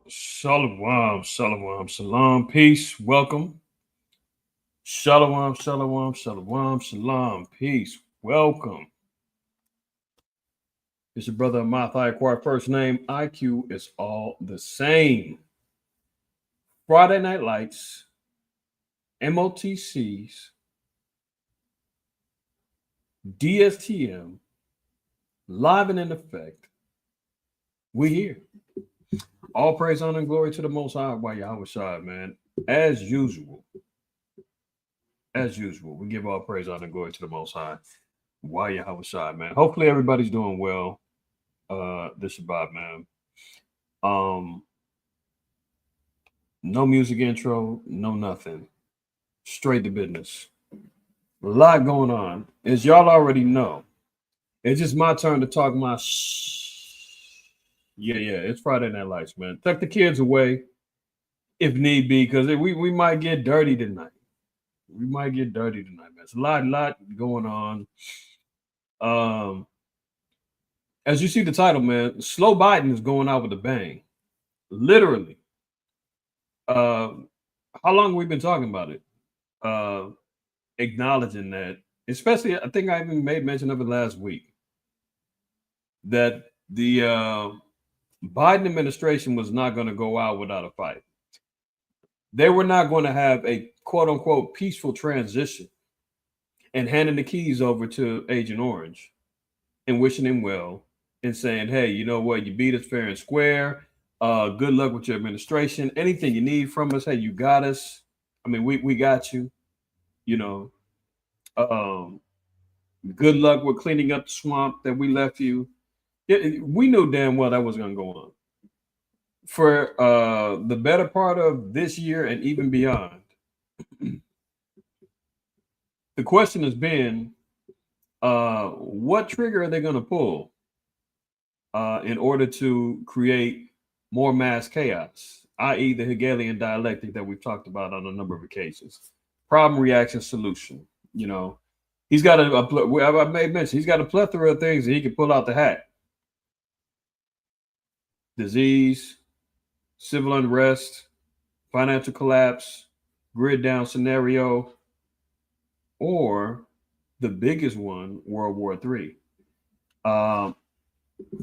Shalom, shalom, shalom, peace, welcome. Shalom, shalom, shalom, shalom, peace, welcome. It's your brother Ahmath. I acquired first name. IQ is all the same. Friday Night Lights, MOTCs, DSTM, live and in effect. We here. All praise, honor, and glory to the Most High. Why Yahweh Shai, man. As usual, we give all praise, honor, and glory to the Most High. Why Yahweh Shai, man. Hopefully everybody's doing well. This Shabbat, man. No music intro, no nothing. Straight to business. A lot going on. As y'all already know, it's just my turn to talk my Yeah, it's Friday Night Lights, man. Tuck the kids away if need be, because we might get dirty tonight. Man. It's a lot going on. As you see the title, man, Slow Biden is going out with a bang. Literally. How long have we been talking about it? Acknowledging that, especially, I think I even made mention of it last week, that the Biden administration was not going to go out without a fight. They were not going to have a quote unquote peaceful transition and handing the keys over to Agent Orange and wishing him well and saying, hey, you know what? You beat us fair and square. Good luck with your administration. Anything you need from us, hey, you got us. I mean, we got you. You know, good luck with cleaning up the swamp that we left you. We knew damn well that was going to go on for the better part of this year and even beyond. The question has been, what trigger are they going to pull in order to create more mass chaos, i.e. the Hegelian dialectic that we've talked about on a number of occasions? Problem, reaction, solution. You know, he's got I may mention, he's got a plethora of things that he can pull out the hat. Disease, civil unrest, financial collapse, grid down scenario, or the biggest one, World War III.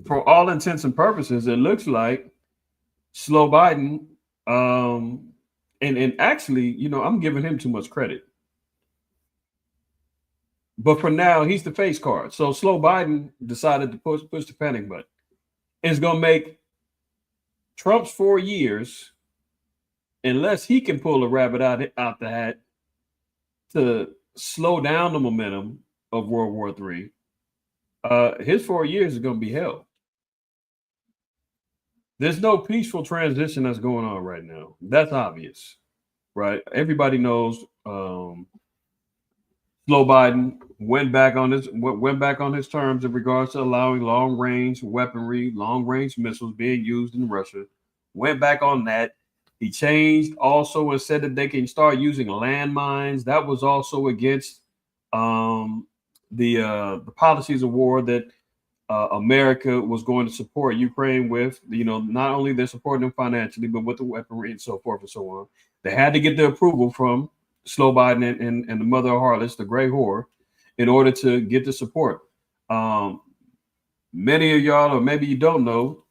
For all intents and purposes, it looks like slow Biden, and actually, you know, I'm giving him too much credit. But for now, he's the face card. So slow Biden decided to push the panic button. It's going to make Trump's 4 years, unless he can pull a rabbit out the hat to slow down the momentum of World War III, his 4 years is going to be hell. There's no peaceful transition that's going on right now. That's obvious, right? Everybody knows slow Biden went back on his terms in regards to allowing long range weaponry, long range missiles being used in Russia. Went back on that. He changed also and said that they can start using landmines. That was also against the policies of war that America was going to support Ukraine with. You know, not only they're supporting them financially, but with the weaponry and so forth and so on. They had to get the approval from slow Biden and the mother of harlots, the gray whore, in order to get the support. Many of y'all, or maybe you don't know,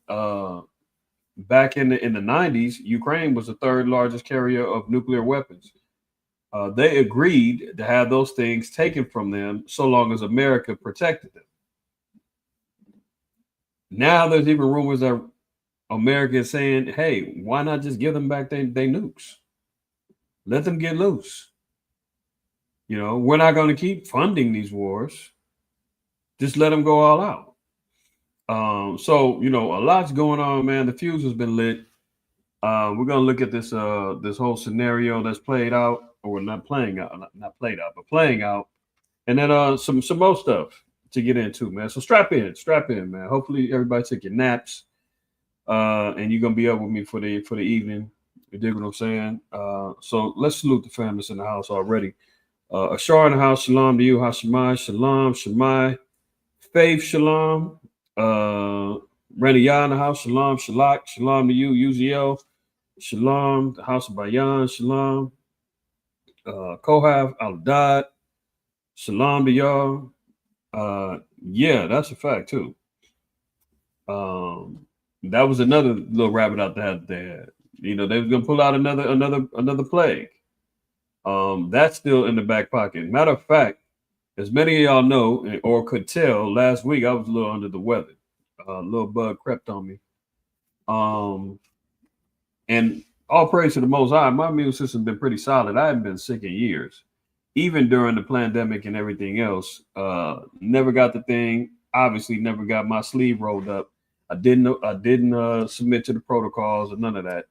back in the 90s, Ukraine was the third largest carrier of nuclear weapons. They agreed to have those things taken from them so long as America protected them. Now there's even rumors that America is saying, hey, why not just give them back their nukes? Let them get loose. You know, we're not going to keep funding these wars. Just let them go all out. So, you know, a lot's going on, man. The fuse has been lit. We're going to look at this whole scenario that's played out, or not playing out, but playing out. And then some more stuff to get into, man. So strap in, man. Hopefully everybody took your naps, and you're gonna be up with me for the evening. You dig what I'm saying? So let's salute the families in the house already. Ashar in the house, shalom to you, Hashemai, shalom, Shemai, Faith, shalom. Randy Yah in the house. Shalom, Shalak. Shalom to you, Uziel. Shalom, the house of Bayan. Shalom. Kohav, Al-Dad. Shalom to y'all. Yeah, that's a fact too. That was another little rabbit out there that they had. You know, they was gonna pull out another plague. That's still in the back pocket. Matter of fact, as many of y'all know or could tell, last week I was a little under the weather. A little bug crept on me. And all praise to the Most High, my immune system been pretty solid. I haven't been sick in years, even during the pandemic and everything else. Never got the thing. Obviously, never got my sleeve rolled up. I didn't submit to the protocols or none of that.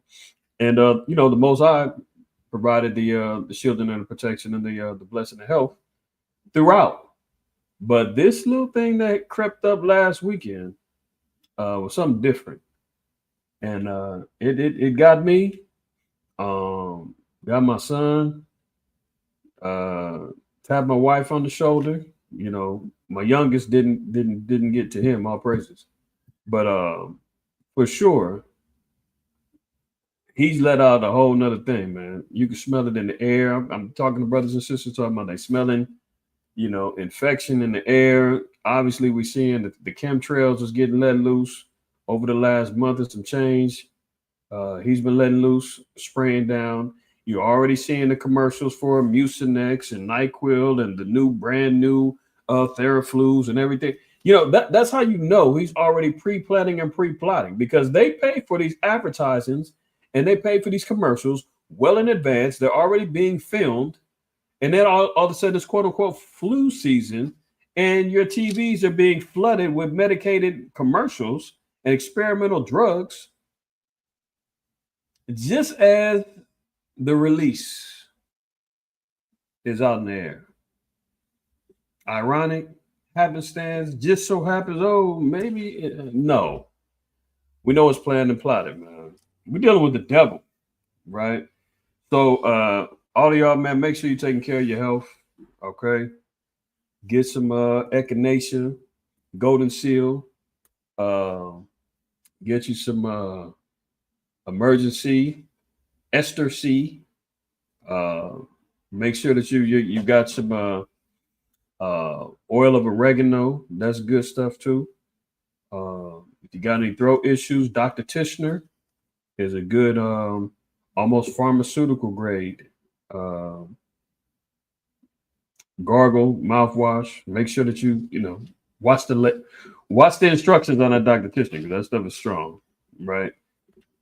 And you know, the Most High provided the shielding and the protection and the blessing of health throughout. But this little thing that crept up last weekend was something different, and it got me. Got my son. Tapped my wife on the shoulder. You know, my youngest didn't get to him. All praises, but for sure he's let out a whole nother thing, man. You can smell it in the air. I'm talking to brothers and sisters talking about they smelling, you know, infection in the air. Obviously, we're seeing that the chemtrails is getting let loose over the last month and some change. He's been letting loose, spraying down. You're already seeing the commercials for Mucinex and NyQuil and the brand new Theraflus and everything. You know, that's how you know he's already pre-planning and pre-plotting, because they pay for these advertisements and they pay for these commercials well in advance. They're already being filmed. And then all of a sudden it's quote unquote flu season, and your TVs are being flooded with medicated commercials and experimental drugs just as the release is out in the air. Ironic, happenstance, just so happens, oh, maybe, no. We know it's planned and plotted, man. We're dealing with the devil, right? So, all of y'all, man, make sure you're taking care of your health, okay? Get some echinacea, golden seal, get you some emergency ester C. Make sure that you got some oil of oregano. That's good stuff too. If you got any throat issues, Dr. Tishner is a good almost pharmaceutical grade gargle mouthwash. Make sure that you know watch the instructions on that Dr. Tishner, because that stuff is strong, right?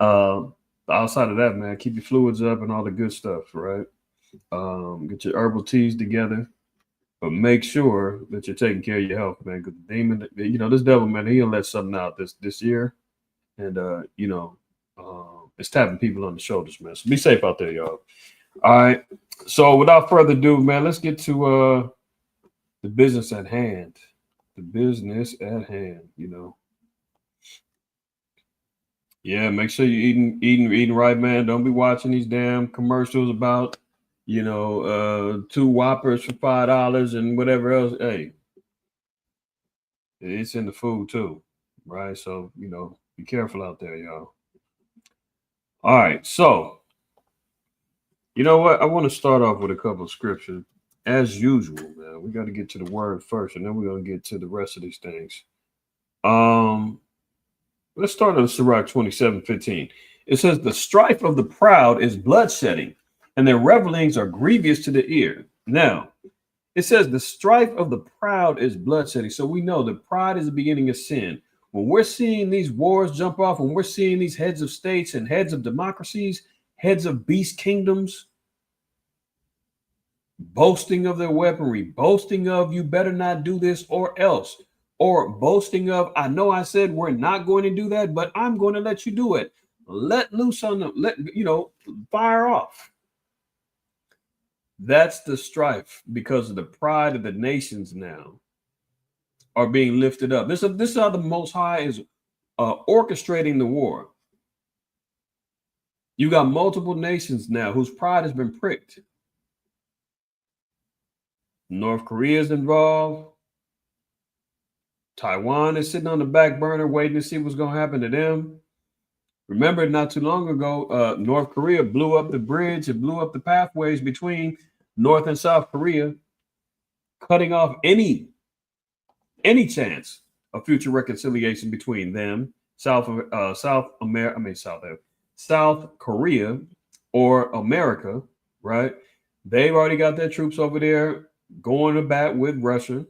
Outside of that, man, keep your fluids up and all the good stuff, right? Get your herbal teas together, but make sure that you're taking care of your health, man. Because the demon, you know, this devil, man, he'll let something out this year, and you know, it's tapping people on the shoulders, man. So be safe out there, y'all. All right. So without further ado, man, let's get to the business at hand. The business at hand, you know. Yeah, make sure you're eating right, man. Don't be watching these damn commercials about, you know, 2 Whoppers for $5 and whatever else. Hey, it's in the food too, right? So, you know, be careful out there, y'all. All right, so you know what? I want to start off with a couple of scriptures. As usual, man. We got to get to the word first, and then we're gonna get to the rest of these things. Let's start on Sirach 27:15. It says, the strife of the proud is bloodshedding, and their revelings are grievous to the ear. Now, it says the strife of the proud is bloodshedding. So we know that pride is the beginning of sin. When we're seeing these wars jump off, when we're seeing these heads of states and heads of democracies, heads of beast kingdoms, boasting of their weaponry, boasting of you better not do this or else, or boasting of, I know I said we're not going to do that, but I'm going to let you do it. Let loose on them, fire off. That's the strife, because of the pride of the nations now are being lifted up. This is how the Most High is orchestrating the war. You got multiple nations now whose pride has been pricked. North Korea is involved. Taiwan is sitting on the back burner waiting to see what's going to happen to them. Remember, not too long ago, North Korea blew up the bridge. It blew up the pathways between North and South Korea, cutting off any chance of future reconciliation between them, South Korea or America, right? They've already got their troops over there going to bat with Russia.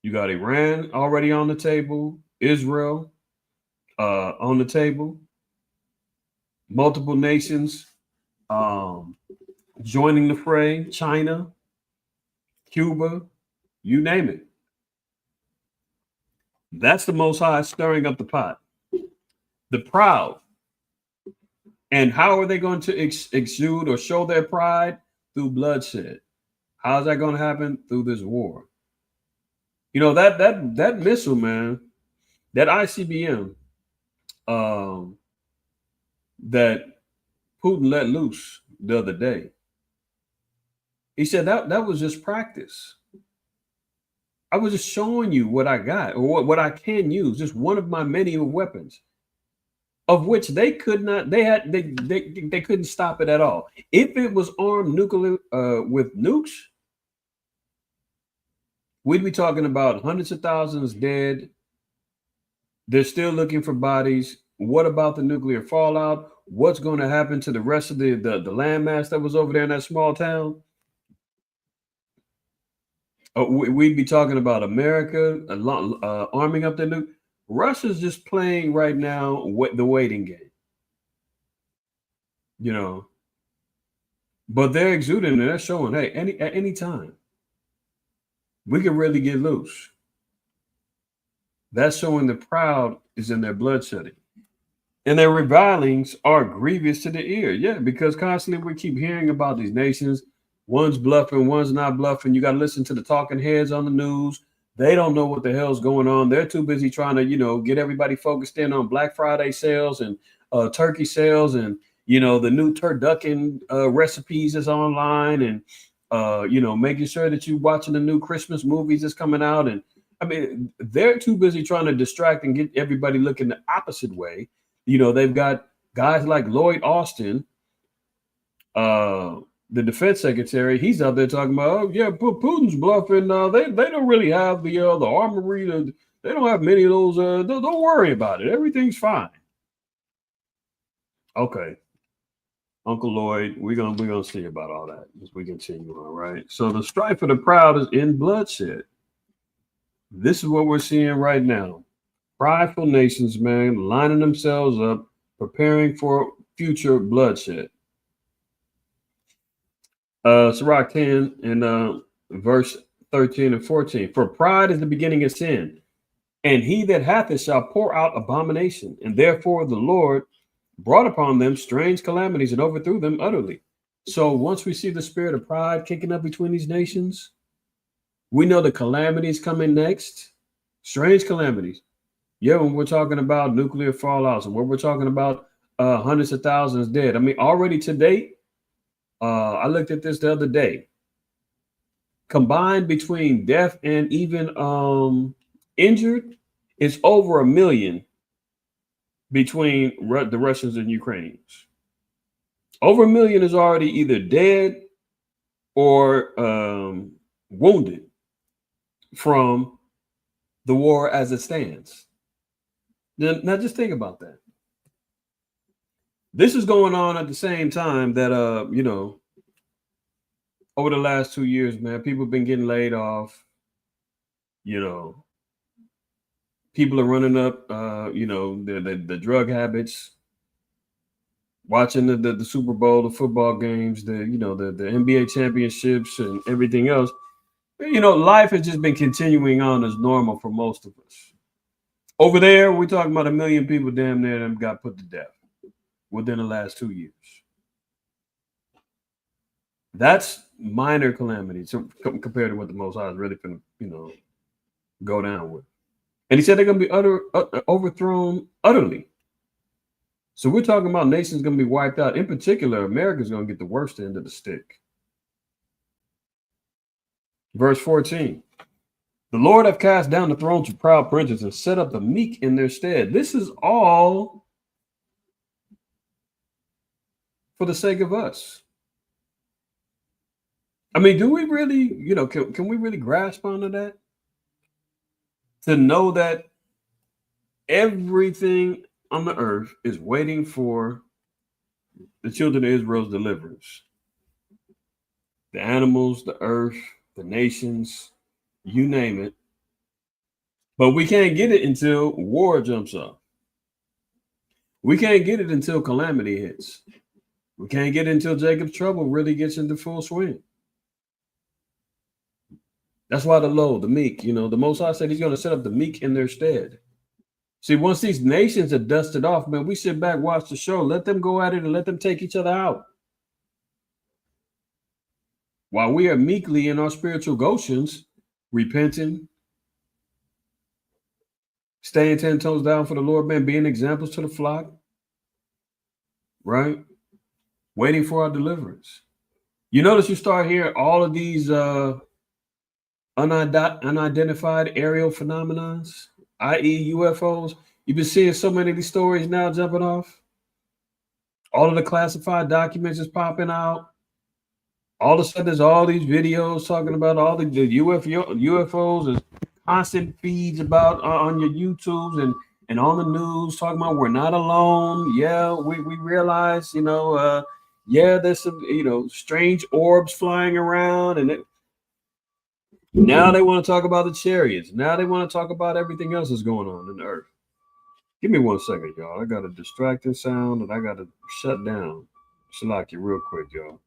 You got Iran already on the table, Israel on the table, multiple nations joining the fray, China, Cuba, you name it. That's the Most High stirring up the pot. The proud. And how are they going to exude or show their pride? Through bloodshed. How's that going to happen? Through this war. You know, that missile, man, that ICBM that Putin let loose the other day. He said that was just practice. I was just showing you what I got or what I can use, just one of my many weapons, of which they could not, they couldn't stop it at all. If it was armed nuclear with nukes, we'd be talking about hundreds of thousands dead. They're still looking for bodies. What about the nuclear fallout? What's going to happen to the rest of the landmass that was over there in that small town? We'd be talking about America arming up their nuke. Russia's just playing right now the waiting game, you know. But they're exuding and they're showing, hey, at any time, we can really get loose. That's showing the proud is in their bloodshedding. And their revilings are grievous to the ear. Yeah, because constantly we keep hearing about these nations. One's bluffing, one's not bluffing. You got to listen to the talking heads on the news. They don't know what the hell's going on. They're too busy trying to, get everybody focused in on Black Friday sales and turkey sales and, the new turducken recipes is online and, making sure that you're watching the new Christmas movies that's coming out. And I mean, they're too busy trying to distract and get everybody looking the opposite way. They've got guys like Lloyd Austin, the defense secretary. He's out there talking about, oh yeah, Putin's bluffing. They don't really have the armory. They don't have many of those. Don't worry about it. Everything's fine. Okay, Uncle Lloyd, we're gonna see about all that as we continue on, right? So the strife of the proud is in bloodshed. This is what we're seeing right now. Prideful nations, man, lining themselves up, preparing for future bloodshed. Sirach 10 and verse 13 and 14. For pride is the beginning of sin, and he that hath it shall pour out abomination. And therefore the Lord brought upon them strange calamities and overthrew them utterly. So once we see the spirit of pride kicking up between these nations, we know the calamities coming next. Strange calamities. Yeah, when we're talking about nuclear fallouts and when we're talking about hundreds of thousands dead. I mean, already to date, I looked at this the other day. Combined between death and even injured, it's over 1 million between the Russians and Ukrainians. Over 1 million is already either dead or wounded from the war as it stands. Now just think about that. This is going on at the same time that over the last 2 years, man, people have been getting laid off. People are running up the drug habits, watching the Super Bowl, the football games, the NBA championships and everything else. Life has just been continuing on as normal for most of us. Over there, we're talking about 1 million people damn near them got put to death within the last 2 years. That's minor calamity compared to what the Most High is really going to, go down with. And he said they're going to be overthrown utterly. So we're talking about nations going to be wiped out. In particular, America's going to get the worst end of the stick. Verse 14. The Lord have cast down the thrones of proud princes and set up the meek in their stead. This is all for the sake of us. I mean, do we really, can we really grasp onto that? To know that everything on the earth is waiting for the children of Israel's deliverance. The animals, the earth, the nations, you name it. But we can't get it until war jumps up. We can't get it until calamity hits. We can't get it until Jacob's trouble really gets into full swing. That's why the meek, the Most High said he's going to set up the meek in their stead. See, once these nations are dusted off, man, we sit back, watch the show, let them go at it and let them take each other out. While we are meekly in our spiritual Goshens, repenting, staying 10 toes down for the Lord, man, being examples to the flock, right? Waiting for our deliverance. You notice you start hearing all of these unidentified aerial phenomena, i.e. UFOs. You've been seeing so many of these stories now jumping off. All of the classified documents is popping out. All of a sudden, there's all these videos talking about all the UFOs. There's constant feeds about on your YouTubes and on the news talking about we're not alone. Yeah, we realize, there's some, strange orbs flying around. And now they want to talk about the chariots. Now they want to talk about everything else that's going on in the earth. Give me 1 second, y'all. I got a distracting sound and I got to shut down Shalaki real quick, y'all.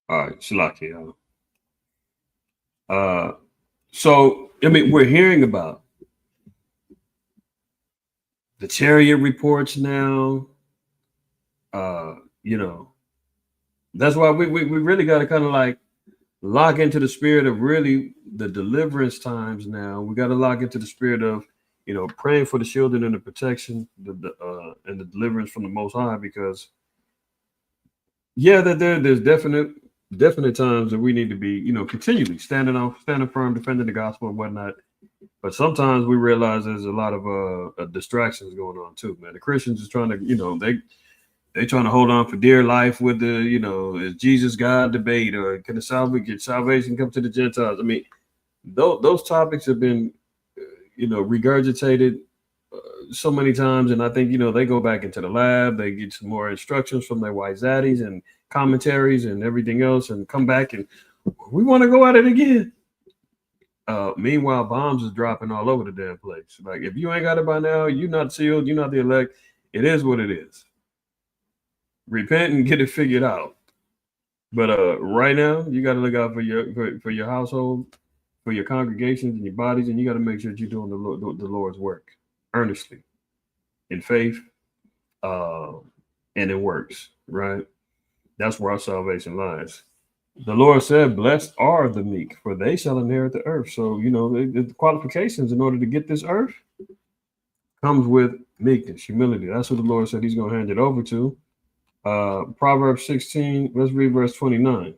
All right, Shalaki, y'all. So, I mean, we're hearing about the chariot reports now. That's why we really got to kind of like lock into the spirit of really the deliverance times now. We got to lock into the spirit of, praying for the children and the protection and the deliverance from the Most High, because that there's definite times that we need to be, continually standing firm, defending the gospel and whatnot. But sometimes we realize there's a lot of distractions going on too, man. The Christians is trying to, they trying to hold on for dear life with the, is Jesus God debate, or can the salvation come to the Gentiles? I mean, those topics have been, regurgitated so many times, and I think they go back into the lab, they get some more instructions from their white zaddies and commentaries and everything else, and come back and we want to go at it again. Meanwhile, bombs is dropping all over the damn place. Like, if you ain't got it by now, you're not sealed, you're not the elect. It is what it is. Repent and get it figured out. But right now, you got to look out for your household, for your congregations and your bodies, and you got to make sure that you're doing the Lord's work earnestly, in faith, and in works. Right? That's where our salvation lies. The Lord said, "Blessed are the meek, for they shall inherit the earth." So the qualifications in order to get this earth comes with meekness, humility. That's what the Lord said He's going to hand it over to. Proverbs 16, let's read verse 29.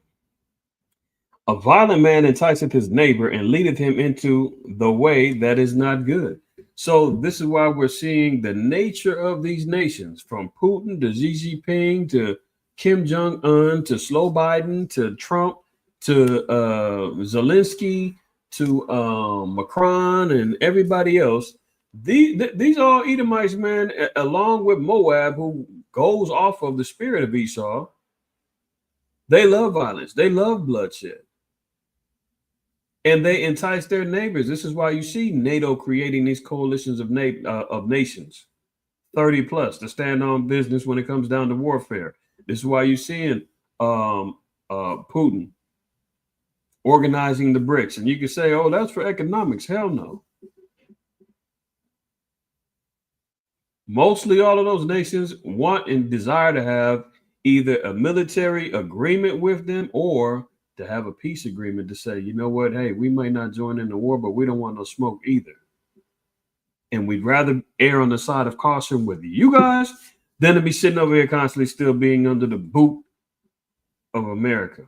A violent man enticeth his neighbor and leadeth him into the way that is not good. So this is why we're seeing the nature of these nations, from Putin to Xi Jinping to Kim Jong-un to Slow Biden to Trump to Zelensky to Macron and everybody else. These are Edomites, man, along with Moab, who goes off of the spirit of Esau. They love violence. They love bloodshed. And they entice their neighbors. This is why you see NATO creating these coalitions of nations, 30 plus, to stand on business when it comes down to warfare. This is why you're seeing Putin organizing the BRICS. And you can say, oh, that's for economics. Hell no. Mostly all of those nations want and desire to have either a military agreement with them or to have a peace agreement to say, you know what, hey, we might not join in the war, but we don't want no smoke either. And we'd rather err on the side of caution with you guys than to be sitting over here constantly still being under the boot of America.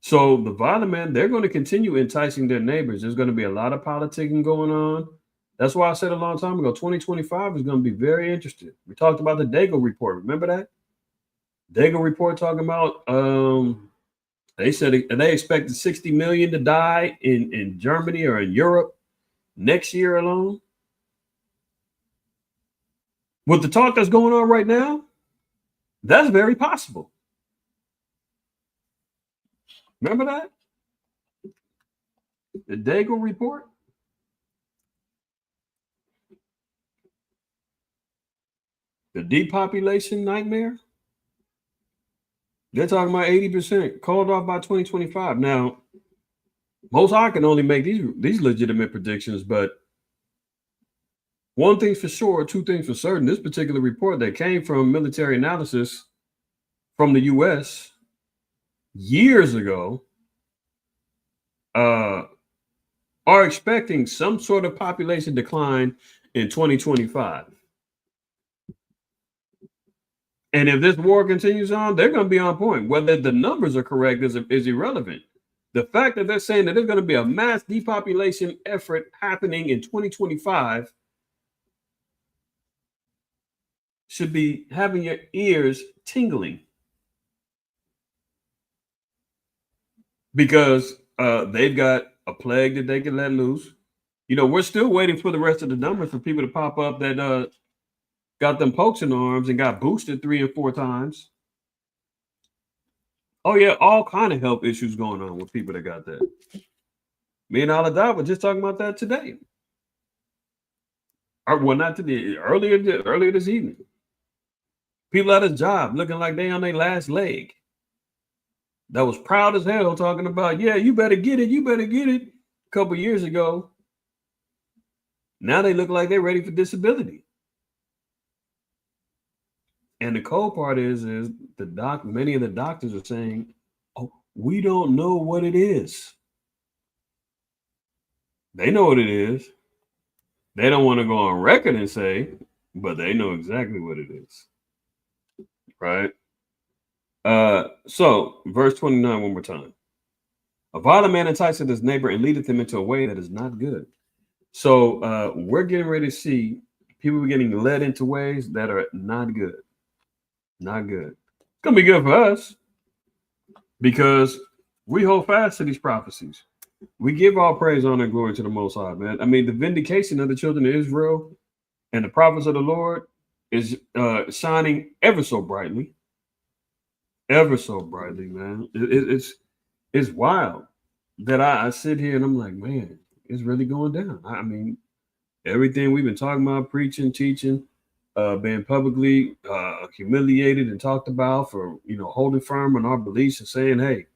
So the violent men, they're going to continue enticing their neighbors. There's going to be a lot of politicking going on. That's why I said a long time ago, 2025 is going to be very interesting. We talked about the Dago report. Remember that? Dago report talking about they said they expected 60 million to die in Germany or in Europe next year alone. With the talk that's going on right now, that's very possible. Remember that? The Dago report? The depopulation nightmare? They're talking about 80% called off by 2025. Now, most I can only make these legitimate predictions, but one thing's for sure, two things for certain. This particular report that came from military analysis from the US years ago are expecting some sort of population decline in 2025. And if this war continues on, they're going to be on point. Whether the numbers are correct is irrelevant. The fact that they're saying that there's going to be a mass depopulation effort happening in 2025 should be having your ears tingling. Because they've got a plague that they can let loose. You know, we're still waiting for the rest of the numbers for people to pop up that got them pokes in the arms and got boosted 3 and 4 times. Oh yeah, all kind of health issues going on with people that got that. Me and Aladab were just talking about that today. Or, well, not today. Earlier this evening. People at his job looking like they on their last leg. That was proud as hell talking about, yeah, you better get it. You better get it. A couple years ago. Now they look like they're ready for disability. And the cold part is many of the doctors are saying, oh, we don't know what it is. They know what it is. They don't want to go on record and say, but they know exactly what it is. Right? So verse 29 one more time. A violent man enticeth his neighbor and leadeth him into a way that is not good. So we're getting ready to see people getting led into ways that are not good. Not good. It's gonna be good for us because we hold fast to these prophecies. We give all praise, honor, and glory to the Most High, man. I mean, the vindication of the children of Israel and the prophets of the Lord is shining ever so brightly, man. It's wild that I sit here and I'm like, man, it's really going down. I mean, everything we've been talking about, preaching, teaching, being publicly humiliated and talked about for, holding firm on our beliefs and saying, hey,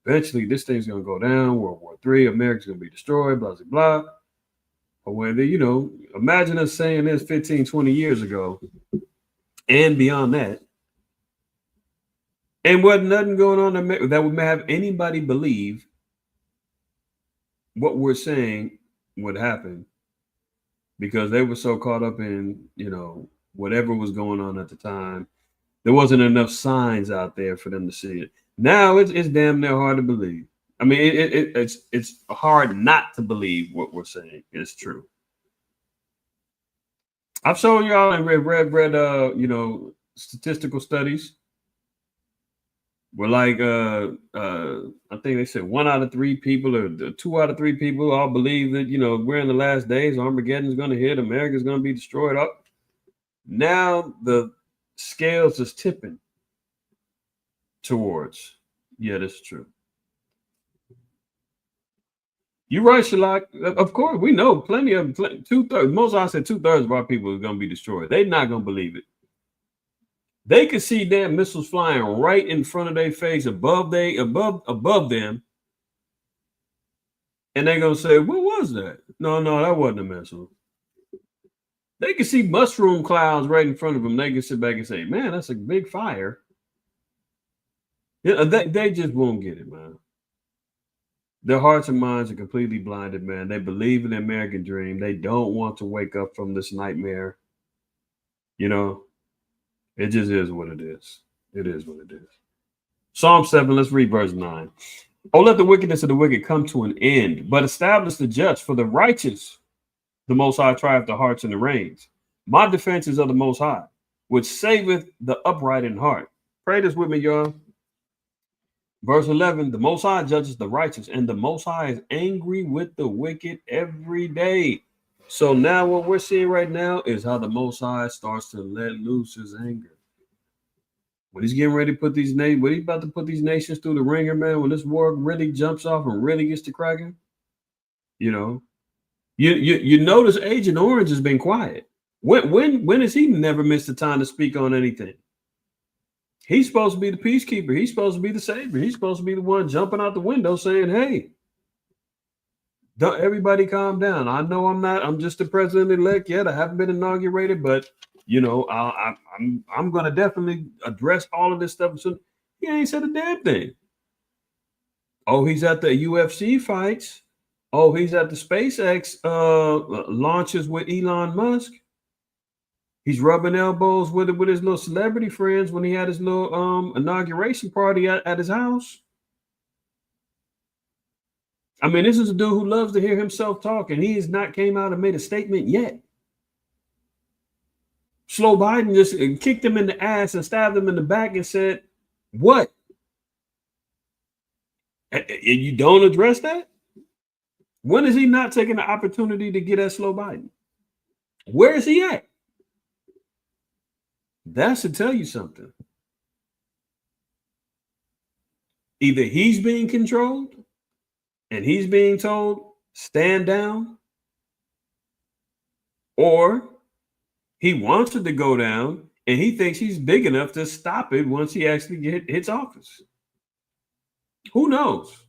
eventually this thing's going to go down, World War III, America's going to be destroyed, blah, blah, blah. But when they, imagine us saying this 15, 20 years ago and beyond that, and wasn't nothing going on that would have anybody believe what we're saying would happen. Because they were so caught up in, whatever was going on at the time. There wasn't enough signs out there for them to see it. Now it's damn near hard to believe. I mean, it's hard not to believe what we're saying is true. I've shown y'all and read statistical studies. We're like, I think they said 1 out of 3 people or 2 out of 3 people all believe that, we're in the last days. Armageddon is going to hit. America is going to be destroyed. Up. Now the scales is tipping towards, yeah, that's true. You're right, Shalak. Of course, we know plenty of 2/3. Most I said 2/3 of our people are going to be destroyed. They're not going to believe it. They could see damn missiles flying right in front of their face above them. And they're going to say, what was that? No, that wasn't a missile. They can see mushroom clouds right in front of them. They can sit back and say, man, that's a big fire. Yeah, they just won't get it, man. Their hearts and minds are completely blinded, man. They believe in the American dream. They don't want to wake up from this nightmare. You know, it just is what it is. It is what it is. Psalm 7, let's read verse 9. Oh, let the wickedness of the wicked come to an end, but establish the just for the righteous. The Most High trieth the hearts and the reins. My defense is of the Most High, which saveth the upright in heart. Pray this with me, y'all. Verse 11, the Most High judges the righteous, and the Most High is angry with the wicked every day. So now what we're seeing right now is how the Most High starts to let loose his anger. When he's getting ready to put these nations, when he's about to put these nations through the ringer, man, when this war really jumps off and really gets to cracking, you know, you notice Agent Orange has been quiet. When has he never missed a time to speak on anything? He's supposed to be the peacekeeper. He's supposed to be the savior. He's supposed to be the one jumping out the window saying, "Hey, don't everybody calm down. I know I'm just the president-elect yet. I haven't been inaugurated, but you know, I'm going to definitely address all of this stuff." So he ain't said a damn thing. Oh, he's at the UFC fights. Oh, he's at the SpaceX launches with Elon Musk. He's rubbing elbows with his little celebrity friends when he had his little inauguration party at his house. I mean, this is a dude who loves to hear himself talk, and he has not came out and made a statement yet. Slow Biden just kicked him in the ass and stabbed him in the back and said, "What? And you don't address that? When is he not taking the opportunity to get at Slow Biden? Where is he at?" That should tell you something. Either he's being controlled and he's being told, stand down, or he wants it to go down and he thinks he's big enough to stop it once he actually hits office. Who knows?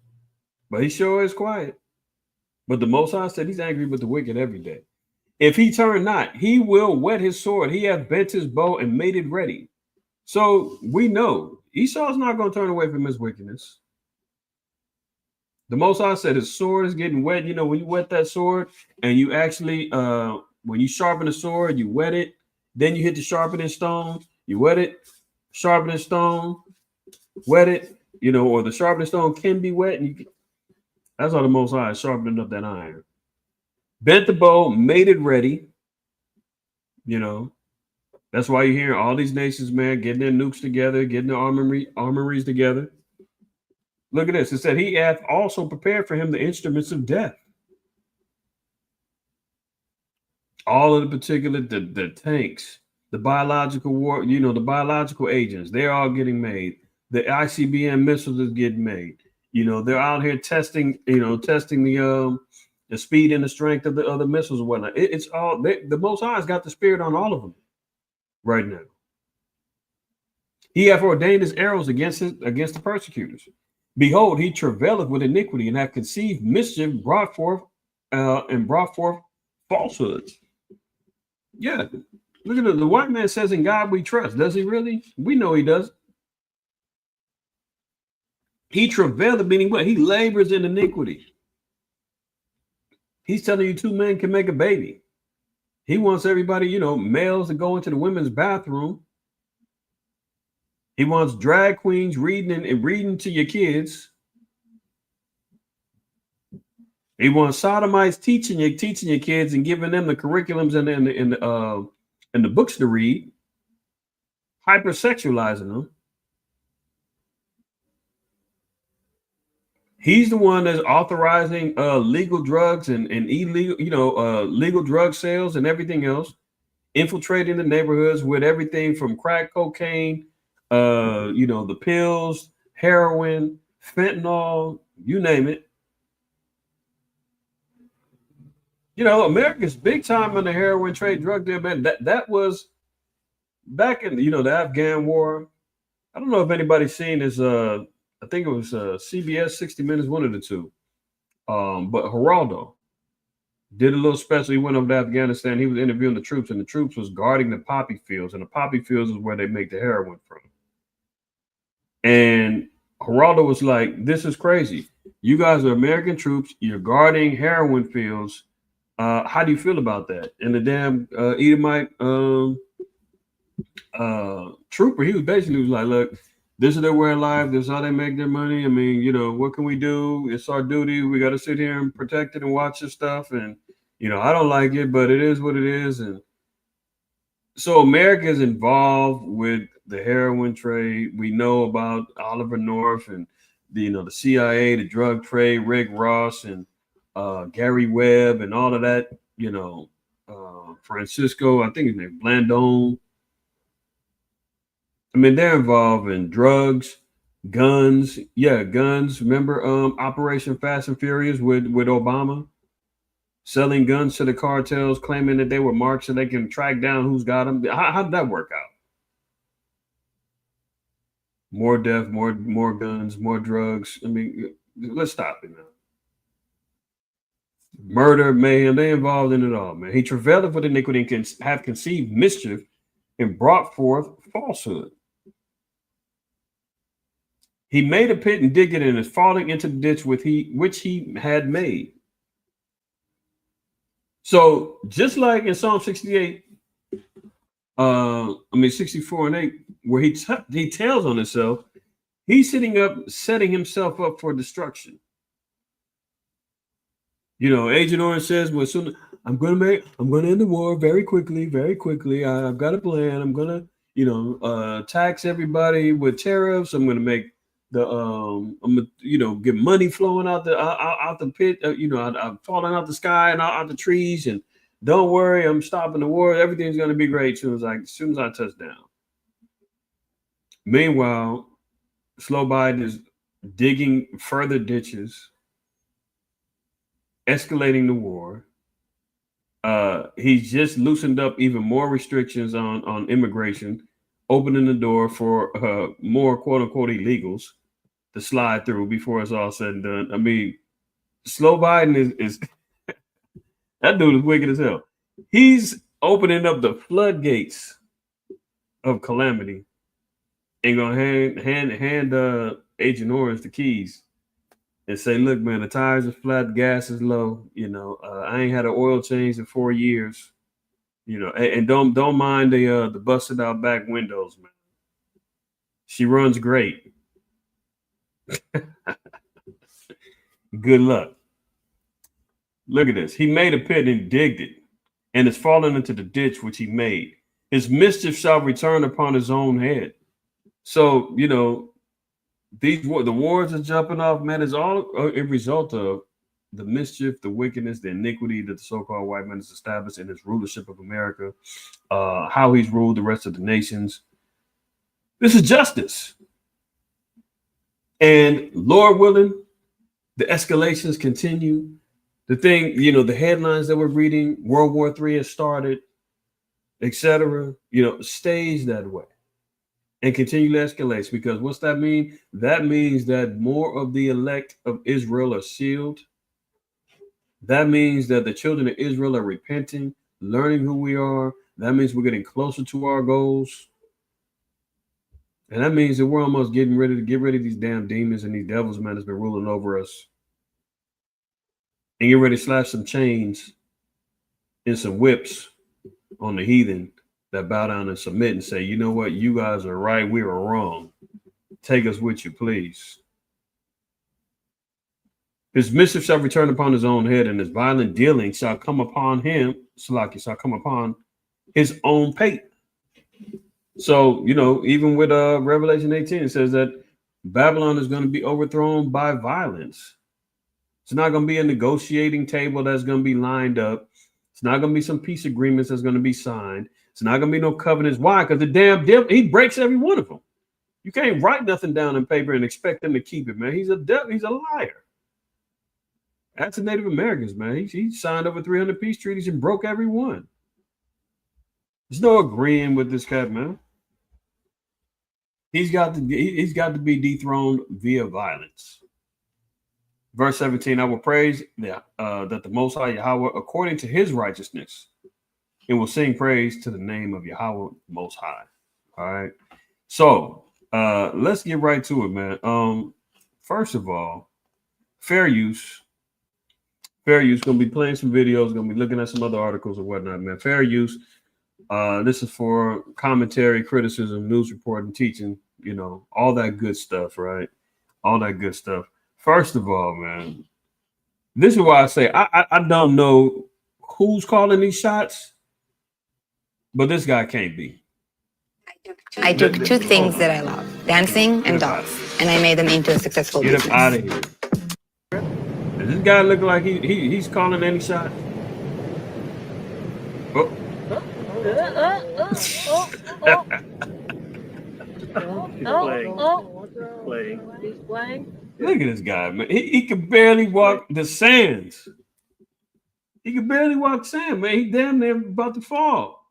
But he sure is quiet. But the Most High said he's angry with the wicked every day. If he turn not, he will whet his sword. He hath bent his bow and made it ready. So we know Esau's not going to turn away from his wickedness. The Most High said his sword is getting wet. You know, when you wet that sword and you actually, when you sharpen the sword, you wet it. Then you hit the sharpening stone. You wet it, sharpening stone, wet it. You know, or the sharpening stone can be wet. And that's how the Most High is sharpening up that iron. Bent the bow, made it ready. You know, that's why you're hearing all these nations, man, getting their nukes together, getting their armories together. Look at this. It said he hath also prepared for him the instruments of death. All of the particular, the tanks, the biological war, you know, the biological agents, they're all getting made. The ICBM missiles is getting made. You know, they're out here testing, testing the speed and the strength of the other missiles and whatnot. It's all, the Most High's got the spirit on all of them right now. He hath ordained his arrows against the persecutors. Behold, he travaileth with iniquity and hath conceived mischief, brought forth falsehoods. Yeah, look at the white man says, "In God we trust." Does he really? We know he does. He travaileth, meaning what? He labors in iniquity. He's telling you two men can make a baby. He wants everybody, males to go into the women's bathroom. He wants drag queens reading to your kids. He wants sodomites teaching your kids and giving them the curriculums and the books to read, hypersexualizing them. He's the one that's authorizing legal drugs and illegal, legal drug sales and everything else, infiltrating the neighborhoods with everything from crack cocaine, the pills, heroin, fentanyl, you name it. America's big time in the heroin trade, drug deal, man. That was back in the Afghan war. I don't know if anybody's seen this. I think it was CBS 60 Minutes, one of the two. But Geraldo did a little special. He went over to Afghanistan. He was interviewing the troops, and the troops was guarding the poppy fields, and the poppy fields is where they make the heroin from. And Geraldo was like, "This is crazy. You guys are American troops. You're guarding heroin fields. How do you feel about that?" And the damn Edomite trooper, he was basically was like, "Look, this is their way of life. This is how they make their money. I mean, what can we do? It's our duty. We got to sit here and protect it and watch this stuff. And I don't like it, but it is what it is." And so America is involved with the heroin trade. We know about Oliver North and the CIA, the drug trade, Rick Ross and Gary Webb and all of that. Francisco, I think his name Blandone. I mean, they're involved in drugs, guns. Yeah, guns. Remember Operation Fast and Furious with Obama selling guns to the cartels, claiming that they were marked so they can track down who's got them. How did that work out? More death, more guns, more drugs. I mean, let's stop it now. Murder, mayhem, they involved in it all, man. He travailed with iniquity and can have conceived mischief and brought forth falsehood. He made a pit and digged it and is falling into the ditch which he had made. So just like in Psalm 68, 64 and 8, where he tells on himself, he's setting himself up for destruction. Agent Orange says, "Well, soon I'm going to end the war very quickly, very quickly. I've got a plan. I'm going to, tax everybody with tariffs. I'm going to make I'm going to get money flowing out the pit. I'm falling out the sky and out the trees. And don't worry, I'm stopping the war. Everything's going to be great as soon as I touch down." Meanwhile, Slow Biden is digging further ditches, escalating the war. He's just loosened up even more restrictions on immigration, opening the door for more quote unquote illegals to slide through before it's all said and done. I mean, Slow Biden is that dude is wicked as hell. He's opening up the floodgates of calamity and gonna hand Agent Orange the keys and say, "Look, man, the tires are flat, gas is low. I ain't had an oil change in 4 years. And don't mind the busted out back windows, man. She runs great. Good luck." Look at this. He made a pit and digged it, and it's fallen into the ditch which he made. His mischief shall return upon his own head. So the wars are jumping off, man. Is all a result of the mischief, the wickedness, the iniquity that the so-called white man has established in his rulership of America, how he's ruled the rest of the nations. This is justice. And Lord willing, the escalations continue. The thing, the headlines that we're reading, World War III has started, etc., stays that way and continue to escalate. Because what's that mean? That means that more of the elect of Israel are sealed. That means that the children of Israel are repenting, learning who we are. That means we're getting closer to our goals. And that means that we're almost getting ready to get rid of these damn demons and these devils, man, that's been ruling over us. And get ready to slash some chains and some whips on the heathen that bow down and submit and say, "You know what? You guys are right. We are wrong. Take us with you, please." His mischief shall return upon his own head, and his violent dealing shall come upon him. Salaki shall come upon his own pate. So, even with Revelation 18, it says that Babylon is going to be overthrown by violence. It's not going to be a negotiating table that's going to be lined up. It's not going to be some peace agreements that's going to be signed. It's not going to be no covenants. Why? Because the damn devil, he breaks every one of them. You can't write nothing down in paper and expect them to keep it, man. He's a devil. He's a liar. That's the Native Americans, man. He signed over 300 peace treaties and broke every one. There's no agreeing with this cat, man. He's got to be dethroned via violence. Verse 17, I will praise that the Most High Yahweh according to his righteousness, and will sing praise to the name of Yahweh Most High. All right. So Let's get right to it, man. First of all, fair use. Fair use. Gonna be playing some videos. Gonna be looking at some other articles or whatnot, man. Fair use. This is for commentary, criticism, news reporting, teaching. You know, all that good stuff, right? All that good stuff. First of all, man, this is why I say I don't know who's calling these shots, but this guy can't be. I took two things that I love, dancing and dogs, and I made them into a successful Get business. him out of here. Does this guy look like he's calling any shot? Oh. He's playing. Look at this guy, man. He can barely walk the sands. He can barely walk sand, man. He damn near about to fall.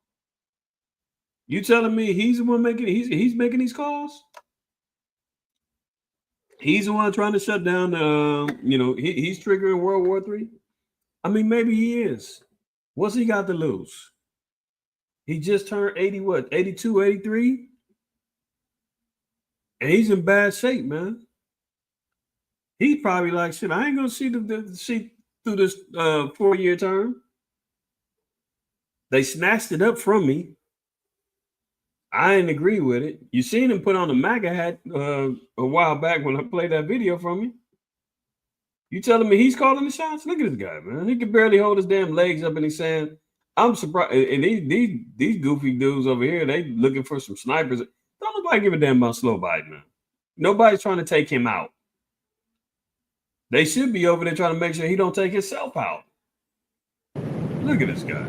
You telling me he's the one making he's making these calls? He's the one trying to shut down he's triggering World War III. I mean, maybe he is. What's he got to lose? He just turned 80, 82, 83? And he's in bad shape, man. He's probably like, shit, I ain't gonna see through this 4-year term. They snatched it up from me. I didn't agree with it. You seen him put on the MAGA hat a while back when I played that video from him. You telling me he's calling the shots? Look at this guy, man. He can barely hold his damn legs up, and he's saying, I'm surprised. And these goofy dudes over here, they looking for some snipers. Don't nobody give a damn about slow Biden, man. Nobody's trying to take him out. They should be over there trying to make sure he don't take himself out. Look at this guy.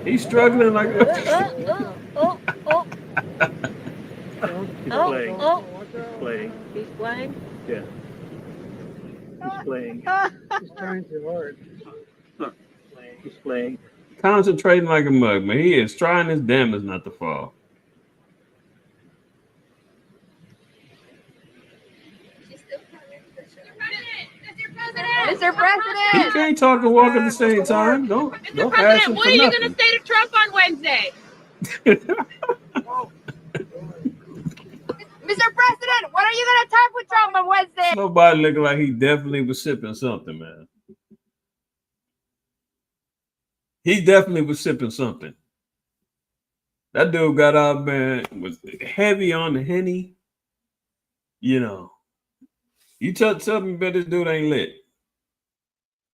He's struggling like He's playing. Yeah. He's playing. He's trying too hard. He's playing. Concentrating like a mug, man. He is trying his damnedest not to fall. Mr. President! He can't talk and walk at the same time. Don't Mr. ask him President, what for are you nothing. going to say to Trump on Wednesday? Mr. President, what are you going to talk with Trump on Wednesday? Nobody looking like he definitely was sipping something, man. He definitely was sipping something. That dude got out, man, was heavy on the Henny. You know, you tell me that this dude ain't lit.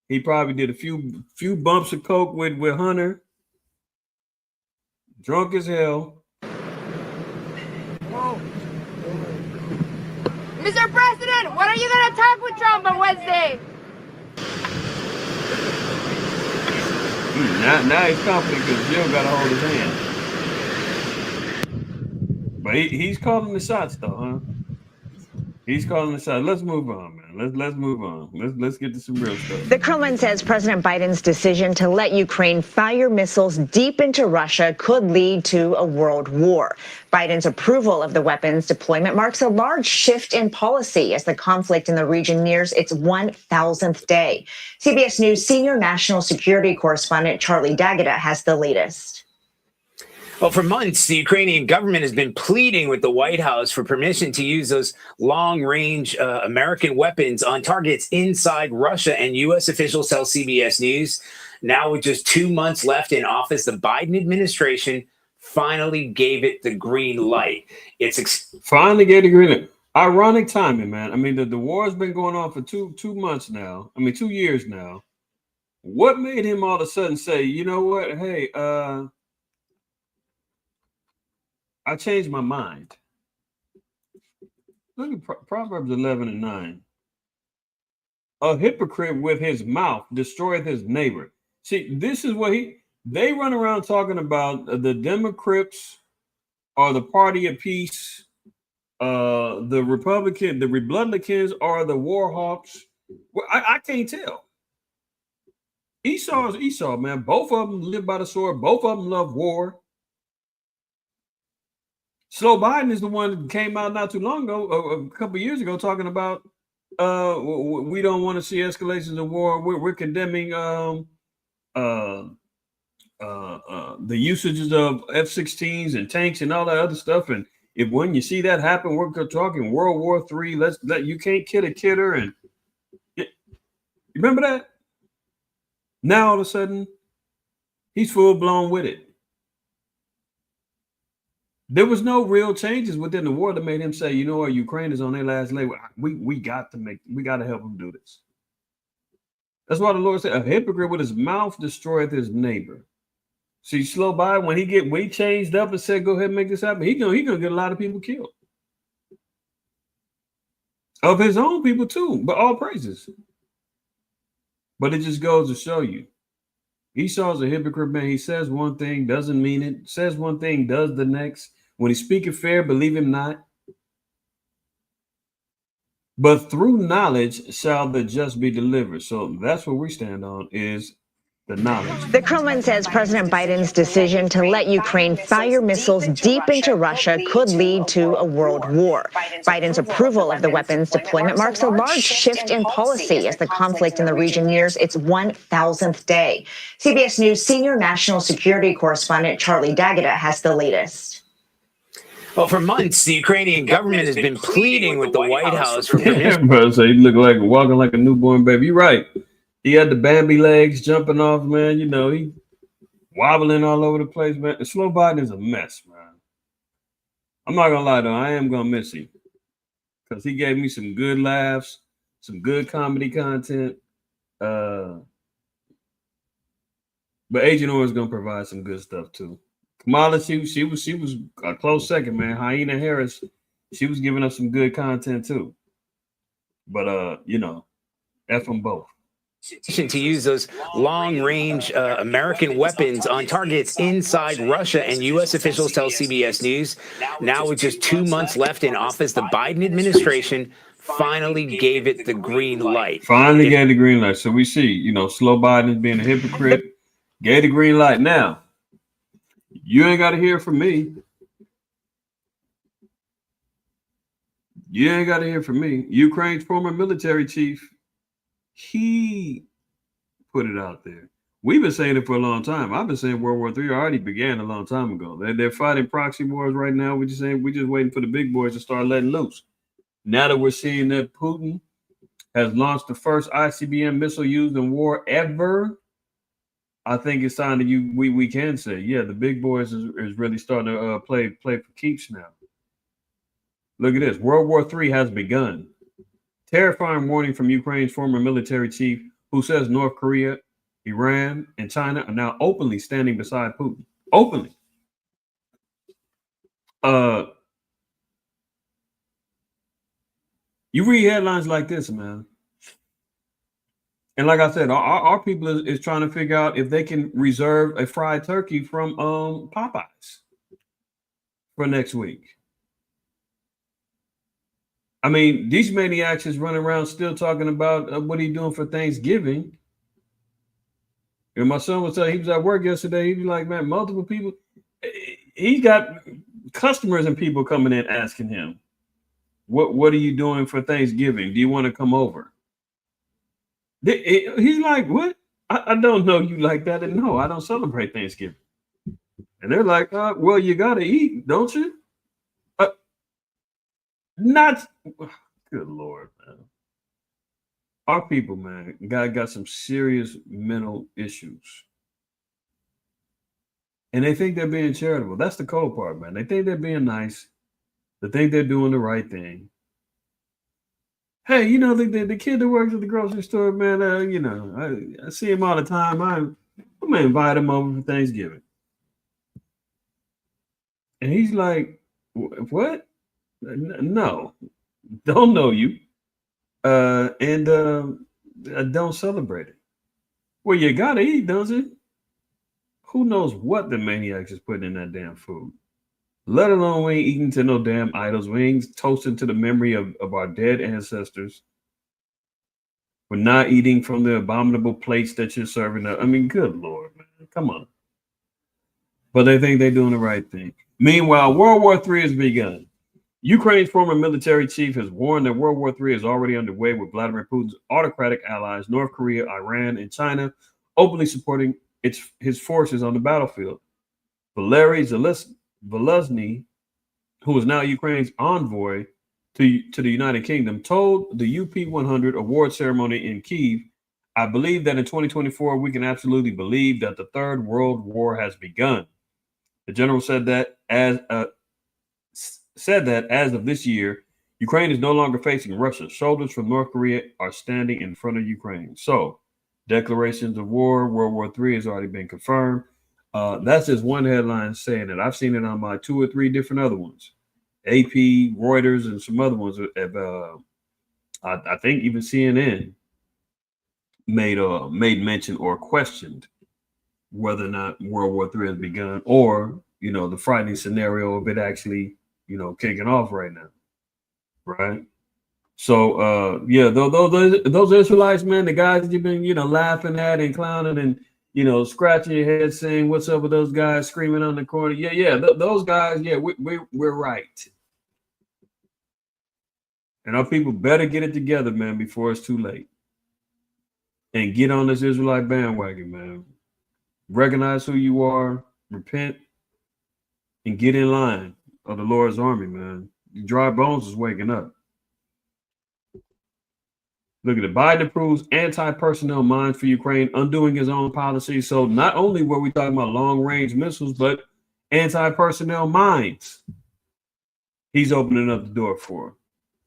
He probably did a few bumps of coke with Hunter. Drunk as hell. Mr. President, what are you going to talk with Trump on Wednesday? Now he's confident because Jill got to hold his hand. But he's calling the shots, though, huh? He's calling the shots. Let's move on, man. Let's move on. Let's get to some real stuff. The Kremlin says President Biden's decision to let Ukraine fire missiles deep into Russia could lead to a world war. Biden's approval of the weapons deployment marks a large shift in policy as the conflict in the region nears its 1,000th day. CBS News senior national security correspondent Charlie D'Agata has the latest. Well, for months, the Ukrainian government has been pleading with the White House for permission to use those long-range American weapons on targets inside Russia. And U.S. officials tell CBS News, now with just 2 months left in office, the Biden administration finally gave it the green light. Finally gave the green light. Ironic timing, man. I mean, the war has been going on for two months now. I mean, 2 years now. What made him all of a sudden say, you know what? Hey, I changed my mind. Look at Proverbs 11:9. A hypocrite with his mouth destroyeth his neighbor. See, this is what they run around talking about the Democrats are the party of peace. The Republicans are the war hawks. Well, I can't tell. Esau is Esau, man. Both of them live by the sword. Both of them love war. Slow Biden is the one that came out not too long ago, a couple of years ago, talking about we don't want to see escalations of war. We're condemning the usages of F-16s and tanks and all that other stuff. And if when you see that happen, we're talking World War III. You can't kid a kidder. And you remember that? Now all of a sudden, he's full blown with it. There was no real changes within the war that made him say, you know what, Ukraine is on their last leg. We got to help them do this. That's why the Lord said, a hypocrite with his mouth destroyeth his neighbor. See, slow by when he changed up and said, go ahead and make this happen, he gonna get a lot of people killed. Of his own people too, but all praises. But it just goes to show you. Esau's a hypocrite, man. He says one thing, doesn't mean it. Says one thing, does the next. When he speaketh fair, believe him not. But through knowledge shall the just be delivered. So that's what we stand on, is the knowledge. The Kremlin says President Biden's decision to let Ukraine fire missiles deep into Russia could lead to a world war. Biden's approval of the weapons deployment marks a large shift in policy as the conflict in the region nears its 1,000th day. CBS News senior national security correspondent Charlie D'Agata has the latest. Well, for months, the Ukrainian government has been pleading with the White House for permission. Bro, so he looked like walking like a newborn baby. You're right. He had the Bambi legs jumping off, man. You know, he wobbling all over the place, man. The slow Biden is a mess, man. I'm not gonna lie though, I am gonna miss him because he gave me some good laughs, some good comedy content. But Agent Orange is gonna provide some good stuff too. Kamala, she was a close second, man. Hyena Harris, she was giving us some good content too. But you know, F them both. To use those long-range American weapons on targets inside Russia, and U.S. officials tell CBS News now with just 2 months left in office, the Biden administration finally gave it the green light. Finally gave the green light. So we see, you know, slow Biden is being a hypocrite, gave the green light. Now, you ain't got to hear from me. You ain't got to hear from me. Ukraine's former military chief, he put it out there. We've been saying it for a long time. I've been saying World War III already began a long time ago. They're fighting proxy wars right now. We're just waiting for the big boys to start letting loose. Now that we're seeing that Putin has launched the first ICBM missile used in war ever, I think it's time that we can say, yeah, the big boys is really starting to play for keeps now. Look at this. World War III has begun. Terrifying warning from Ukraine's former military chief, who says North Korea, Iran, and China are now openly standing beside Putin. Openly. You read headlines like this, man. And like I said, our people is trying to figure out if they can reserve a fried turkey from Popeyes for next week. I mean, these maniacs is running around still talking about what he doing for Thanksgiving. And my son was telling, he was at work yesterday. He was like, man, multiple people. He got customers and people coming in asking him, what are you doing for Thanksgiving? Do you want to come over? He's like, what? I don't know you like that. And no, I don't celebrate Thanksgiving. And they're like, well, you got to eat, don't you? Not good Lord, man. Our people, man, got some serious mental issues. And they think they're being charitable. That's the cold part, man. They think they're being nice. They think they're doing the right thing. Hey, you know, the kid that works at the grocery store, man, you know, I see him all the time. I'm going to invite him over for Thanksgiving. And he's like, what? No, don't know you. And don't celebrate it. Well, you got to eat, does it? Who knows what the maniacs is putting in that damn food? Let alone we ain't eating to no damn idols. We ain't toasting to the memory of our dead ancestors. We're not eating from the abominable plates that you're serving up. I mean, good Lord, man. Come on. But they think they're doing the right thing. Meanwhile, World War III has begun. Ukraine's former military chief has warned that World War III is already underway with Vladimir Putin's autocratic allies, North Korea, Iran, and China, openly supporting his forces on the battlefield. Valery Zelensky, who is now Ukraine's envoy to the United Kingdom, told the UP100 award ceremony in Kyiv, "I believe that in 2024 we can absolutely believe that the Third World War has begun." The general said that as of this year, Ukraine is no longer facing Russia. Soldiers from North Korea are standing in front of Ukraine. So, declarations of war, World War III has already been confirmed. That's just one headline saying it. I've seen it on my 2 or 3 different other ones. AP, Reuters, and some other ones have, I think even CNN made mention or questioned whether or not World War III has begun, or the frightening scenario of it actually kicking off right now, right? So yeah, those Israelites, man, the guys that you've been laughing at and clowning and scratching your head saying what's up with those guys screaming on the corner, those guys, we're right. And our people better get it together, man, before it's too late. And get on this Israelite bandwagon, man. Recognize who you are, repent, and get in line of the Lord's army, man. The dry bones is waking up. Look at it. Biden approves anti-personnel mines for Ukraine, undoing his own policy. So not only were we talking about long-range missiles, but anti-personnel mines. He's opening up the door for.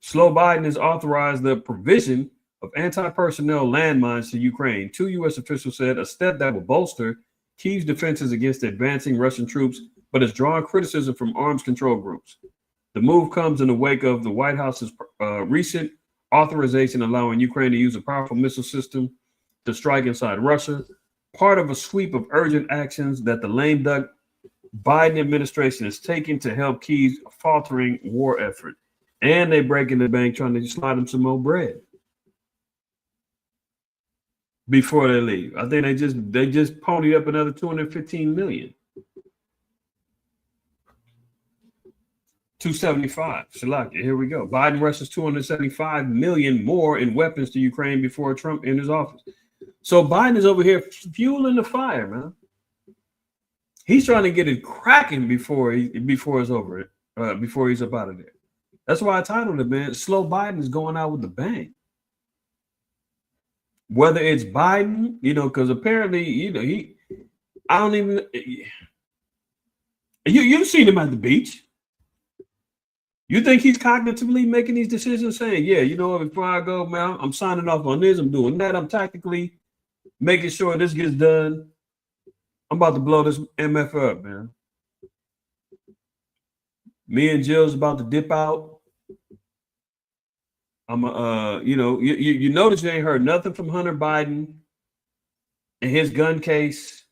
Slow Biden has authorized the provision of anti-personnel landmines to Ukraine. 2 U.S. officials said a step that will bolster Kyiv's defenses against advancing Russian troops, but has drawn criticism from arms control groups. The move comes in the wake of the White House's recent authorization allowing Ukraine to use a powerful missile system to strike inside Russia, part of a sweep of urgent actions that the lame duck Biden administration is taking to help Kyiv's faltering war effort. And they breaking the bank trying to slide them some more bread before they leave. I think they just ponied up another $215 million. 275. Shalaka, here we go. Biden rushes $275 million more in weapons to Ukraine before Trump enters office. So Biden is over here fueling the fire, man. He's trying to get it cracking before it's over, before he's up out of there. That's why I titled it, man. Slow Biden is going out with the bang. Whether it's Biden, because apparently, I don't even. You've seen him at the beach. You think he's cognitively making these decisions, saying, yeah, before I go, man, I'm signing off on this, I'm doing that, I'm tactically making sure this gets done. I'm about to blow this MF up, man. Me and Jill's about to dip out. I'm you notice you ain't heard nothing from Hunter Biden and his gun case.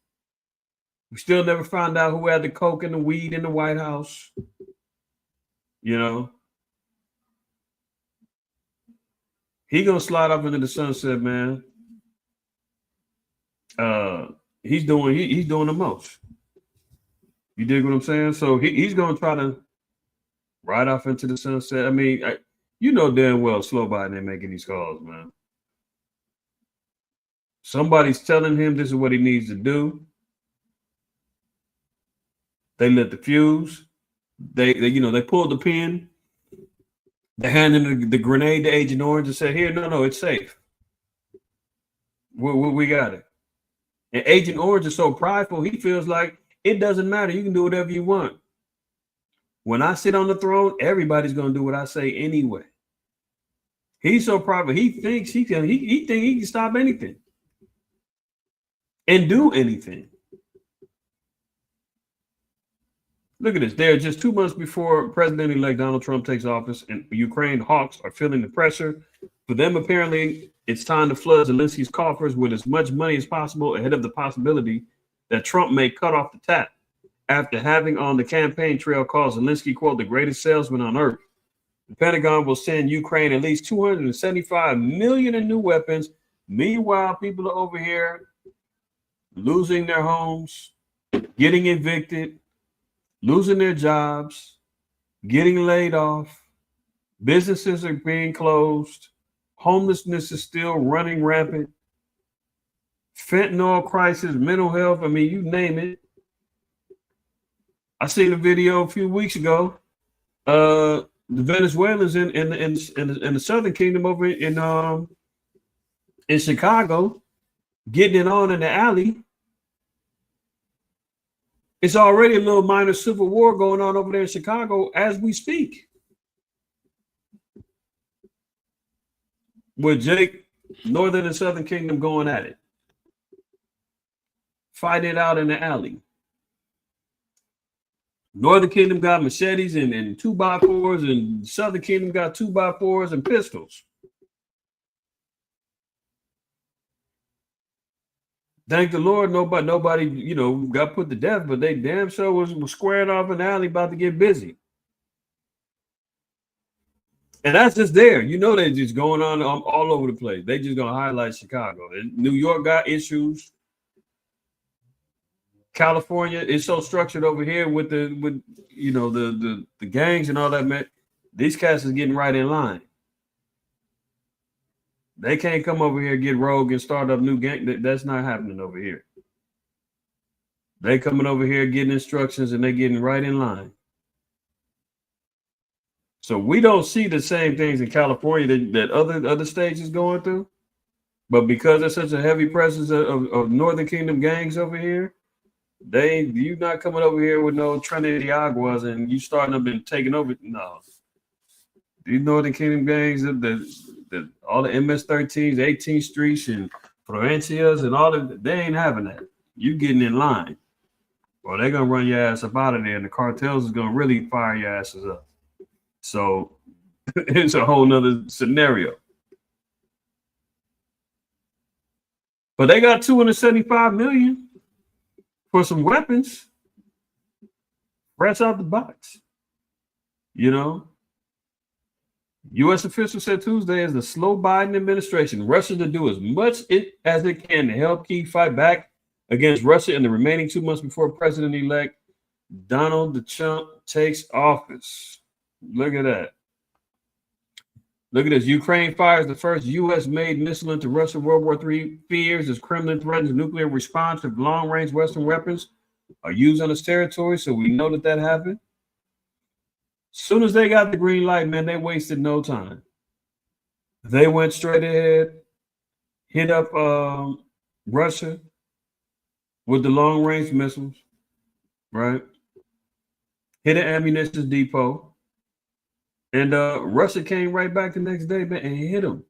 We still never found out who had the coke and the weed in the White House. He gonna slide off into the sunset, man. He's doing the most. You dig what I'm saying? So he's gonna try to ride off into the sunset. I mean, damn well Slow Biden ain't making these calls, man. Somebody's telling him this is what he needs to do. They lit the fuse. They pulled the pin. They handed the grenade to Agent Orange and said, "Here, no, it's safe. We got it." And Agent Orange is so prideful, he feels like it doesn't matter. You can do whatever you want. When I sit on the throne, everybody's gonna do what I say anyway. He's so prideful. He thinks he can stop anything and do anything. Look at this. They're just 2 months before President-elect Donald Trump takes office, and Ukraine hawks are feeling the pressure. For them, apparently, it's time to flood Zelensky's coffers with as much money as possible ahead of the possibility that Trump may cut off the tap after having on the campaign trail called Zelensky, quote, the greatest salesman on earth. The Pentagon will send Ukraine at least $275 million in new weapons. Meanwhile, people are over here losing their homes, getting evicted, losing their jobs, getting laid off. Businesses are being closed. Homelessness is still running rampant. fentanyl crisis, mental health. I mean, you name it. I seen a video a few weeks ago. The Venezuelans in the Southern Kingdom over in Chicago getting it on in the alley. It's already a little minor civil war going on over there in Chicago as we speak. With Jake, Northern and Southern Kingdom going at it. Fight it out in the alley. Northern Kingdom got machetes and 2x4s, and Southern Kingdom got 2x4s and pistols. Thank the Lord, nobody, got put to death, but they damn sure was squaring off in the alley about to get busy. And that's just there. They're just going on all over the place. They just gonna highlight Chicago. New York got issues. California is so structured over here with the gangs and all that, man. These cats is getting right in line. They can't come over here, get rogue, and start up new gang. That's not happening over here. They coming over here, getting instructions, and they getting right in line. So we don't see the same things in California that other states is going through. But because there's such a heavy presence of Northern Kingdom gangs over here, you not coming over here with no Trinity Aguas and you starting up and taking over. No. These Northern Kingdom gangs, all the MS-13s, 18th Streets, and Provincias, and all of they ain't having that. You getting in line, or they're gonna run your ass up out of there, and the cartels is gonna really fire your asses up. So it's a whole nother scenario. But they got $275 million for some weapons, fresh out the box. U.S. officials said Tuesday as the slow Biden administration rushes to do as much as it can to help Kyiv fight back against Russia in the remaining 2 months before President-elect Donald Trump takes office. Look at that. Look at this. Ukraine fires the first U.S.-made missile into Russia. World War III fears as Kremlin threatens nuclear response if long-range Western weapons are used on its territory. So we know that happened. Soon as they got the green light, man, they wasted no time. They went straight ahead, hit up Russia with the long-range missiles, right? Hit an ammunition depot. And Russia came right back the next day, man, and hit them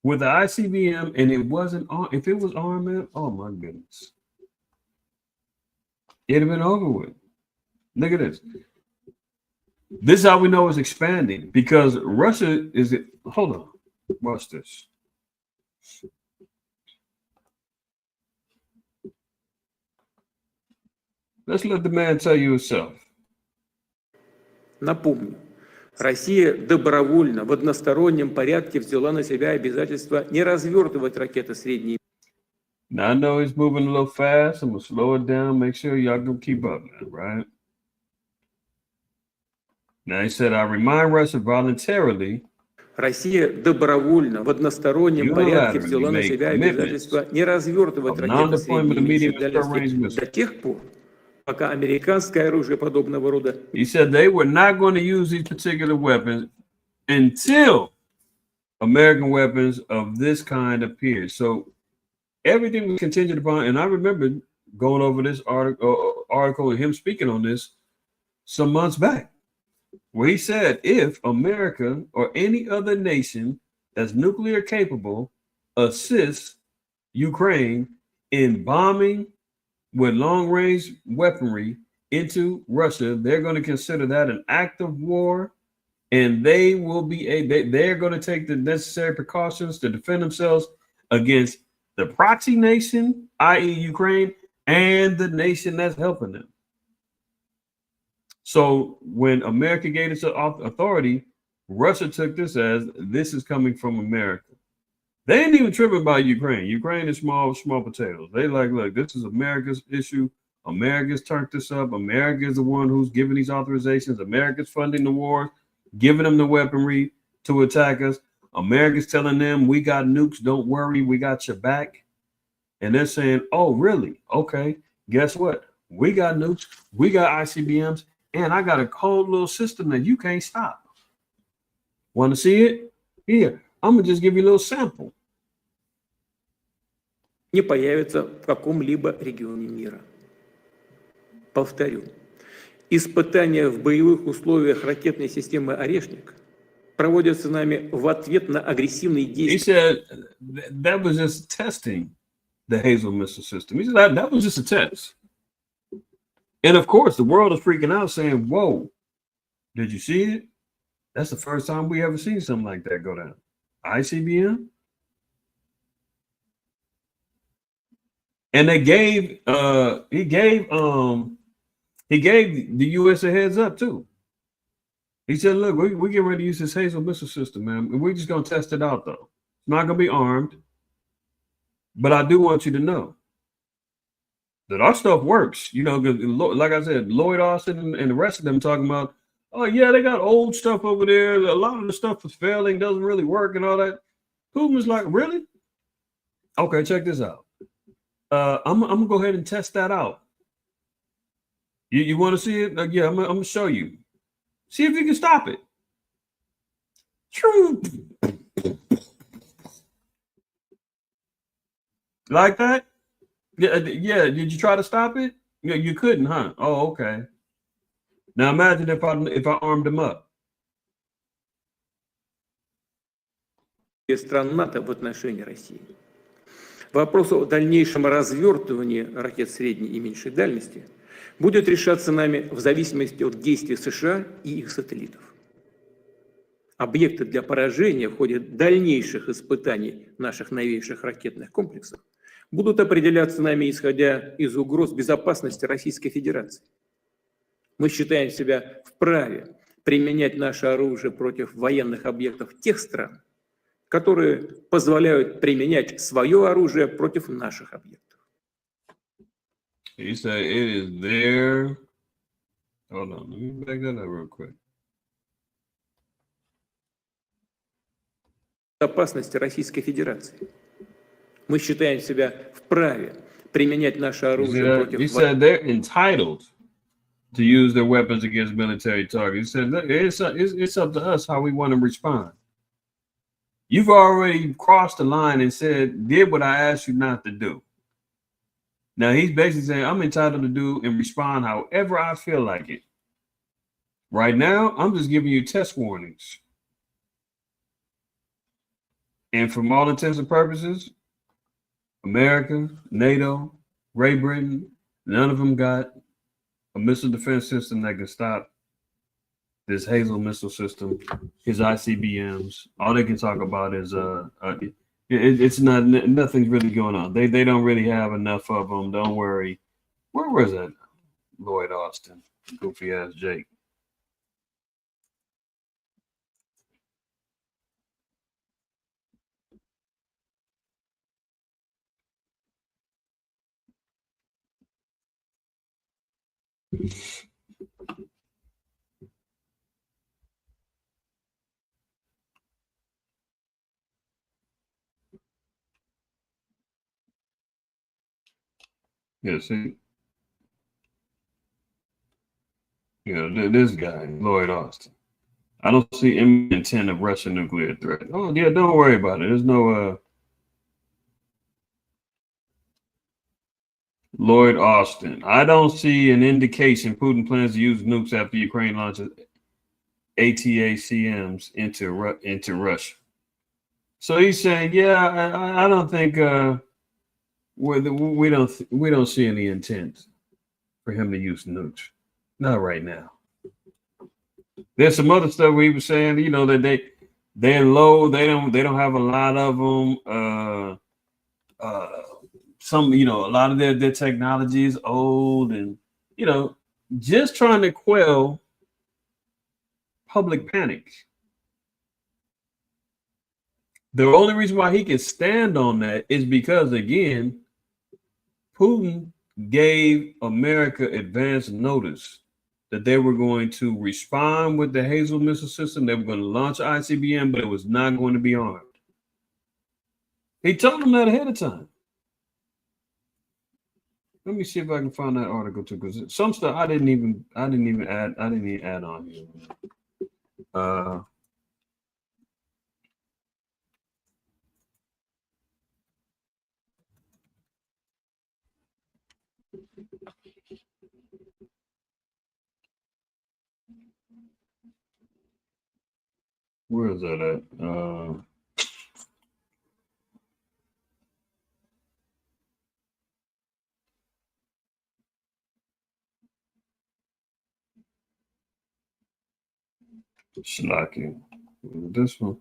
with the ICBM, and it wasn't on. If it was armed, man, oh my goodness, it'd have been over with. Look at this. This is how we know it's expanding, because Russia is. Hold on, watch this. Let's let the man tell you himself. Напомню, Россия добровольно в одностороннем порядке взяла на себя обязательство не развертывать ракеты средней. Now I know he's moving a little fast. I'm gonna slow it down. Make sure y'all gonna keep up, man. Right? Now he said, "I remind Russia voluntarily." Россия добровольно в одностороннем порядке взяла на себя обязательство не развертывать ракеты средней до тех пор, пока американское оружие подобного рода. He said they were not going to use these particular weapons until American weapons of this kind appeared. So everything was contingent upon, and I remember going over this article and him speaking on this some months back, where he said if America or any other nation that's nuclear capable assists Ukraine in bombing with long-range weaponry into Russia, they're going to consider that an act of war, and they will be they're going to take the necessary precautions to defend themselves against the proxy nation, i.e. Ukraine, and the nation that's helping them. So when America gave its authority, Russia took this as this is coming from America. They ain't even tripping about Ukraine. Ukraine is small potatoes. They like, look, this is America's issue. America's turned this up. America is the one who's giving these authorizations. America's funding the war, giving them the weaponry to attack us. America's telling them we got nukes, don't worry, we got your back. And they're saying, oh, really? Okay, guess what? We got nukes, we got ICBMs, and I got a cold little system that you can't stop. Want to see it? Here, I'm going to just give you a little sample. Не появится в каком-либо регионе мира. Повторю, испытания в боевых условиях ракетной системы «Орешник» проводятся нами в ответ на агрессивные действия. He said that was just testing the Hazel missile system. He said that was just a test. And of course, the world is freaking out saying, whoa, did you see it? That's the first time we ever seen something like that go down. ICBM? And they gave he gave the US a heads up too. He said, look, we're getting ready to use this Hazel missile system, man. We're just gonna test it out though. It's not gonna be armed. But I do want you to know that our stuff works, you know, because like I said, Lloyd Austin and the rest of them talking about, oh yeah, they got old stuff over there. A lot of the stuff is failing, doesn't really work and all that. Putin was like, really? Okay, check this out. I'm gonna go ahead and test that out. You want to see it? Yeah, I'm gonna show you. See if you can stop it. True. Like that? Yeah. Did you try to stop it? Yeah, you couldn't, huh? Oh, okay. Now imagine if I armed them up. Стран НАТО в отношении России. Вопрос о дальнейшем развертывании ракет средней и меньшей дальности будет решаться нами в зависимости от действий США и их сателлитов. Объекты для поражения в ходе дальнейших испытаний наших новейших ракетных комплексов будут определяться нами, исходя из угроз безопасности Российской Федерации. Мы считаем себя вправе применять наше оружие против военных объектов тех стран, которые позволяют применять свое оружие против наших объектов. He said it is there. Hold on, let me back that up real quick. Безопасности Российской Федерации. Мы считаем себя вправе применять наше оружие против. He said they're entitled to use their weapons against military targets. He said it's up to us how we want to respond. You've already crossed the line and did what I asked you not to do. Now he's basically saying I'm entitled to do and respond however I feel like it. Right now, I'm just giving you test warnings. And from all intents and purposes, America, NATO, Great Britain, none of them got a missile defense system that can stop this Hazel missile system, his ICBMs. All they can talk about is it's not, nothing's really going on. They don't really have enough of them. Don't worry. Where was that? Lloyd Austin, goofy ass Jake. Yeah, see, this guy, Lloyd Austin. I don't see any intent of Russian nuclear threat. Oh, yeah, don't worry about it. There's no Lloyd Austin. I don't see an indication Putin plans to use nukes after Ukraine launches ATACMs into Russia. So he's saying, yeah, I don't think we don't see any intent for him to use nukes. Not right now. There's some other stuff we were saying, you know, that they're low. They don't have a lot of them. Some, you know, a lot of their technology is old, and you know, just trying to quell public panic. The only reason why he can stand on that is because, again, Putin gave America advance notice that they were going to respond with the Hazel missile system. They were going to launch ICBM, but it was not going to be armed. He told them that ahead of time. Let me see if I can find that article too, because some stuff I didn't even add on here. Where is that at? Slacking. This one.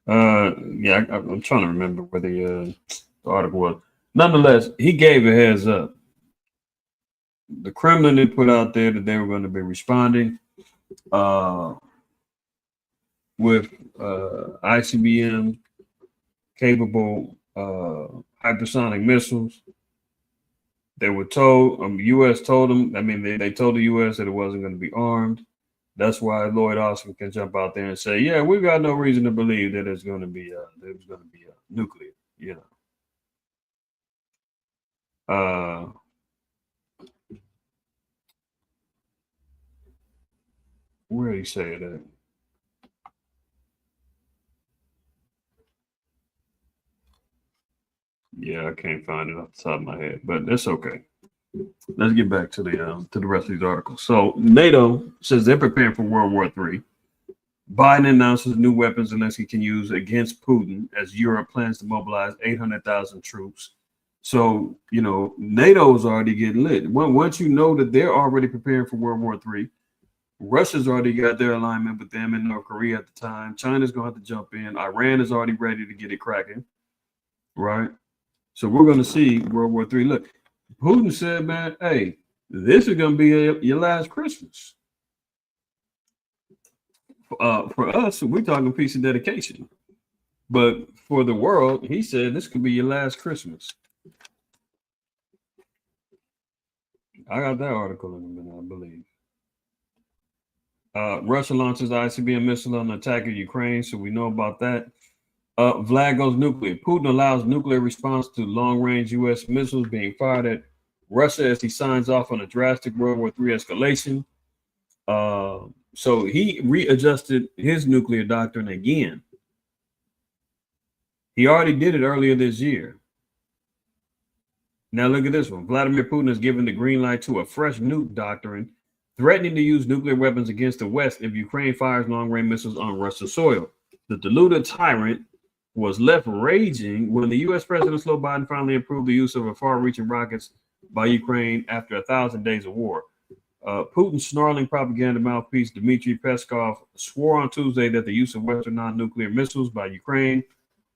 Yeah, I'm trying to remember where the article was. Nonetheless, he gave a heads up. The Kremlin had put out there that they were going to be responding with ICBM capable hypersonic missiles. They were told, U.S. told them, I mean, they told the U.S. that it wasn't going to be armed. That's why Lloyd Austin can jump out there and say, yeah, we've got no reason to believe that it's going to be nuclear, you know. Where did he say it at? Yeah, I can't find it off the top of my head, but it's okay. Let's get back to the rest of these articles. So NATO says they're preparing for World War III. Biden announces new weapons Zelensky can use against Putin as Europe plans to mobilize 800,000 troops. So, you know, NATO is already getting lit. Once you know that they're already preparing for World War III, Russia's already got their alignment with them in North Korea at the time. China's going to have to jump in. Iran is already ready to get it cracking, right? So we're going to see World War III. Look, Putin said, man, hey, this is going to be your last Christmas. For us, we're talking piece of dedication. But for the world, he said this could be your last Christmas. I got that article in a minute, I believe. Russia launches ICBM missile on the attack of Ukraine, so we know about that. Vlad goes nuclear. Putin allows nuclear response to long-range U.S. missiles being fired at Russia as he signs off on a drastic World War III escalation. So he readjusted his nuclear doctrine again. He already did it earlier this year. Now look at this one. Vladimir Putin has given the green light to a fresh nuke doctrine, threatening to use nuclear weapons against the West if Ukraine fires long-range missiles on Russian soil. The deluded tyrant was left raging when the U.S. President Joe Biden finally approved the use of a far-reaching rockets by Ukraine after 1,000 days of war. Putin's snarling propaganda mouthpiece, Dmitry Peskov, swore on Tuesday that the use of Western non-nuclear missiles by Ukraine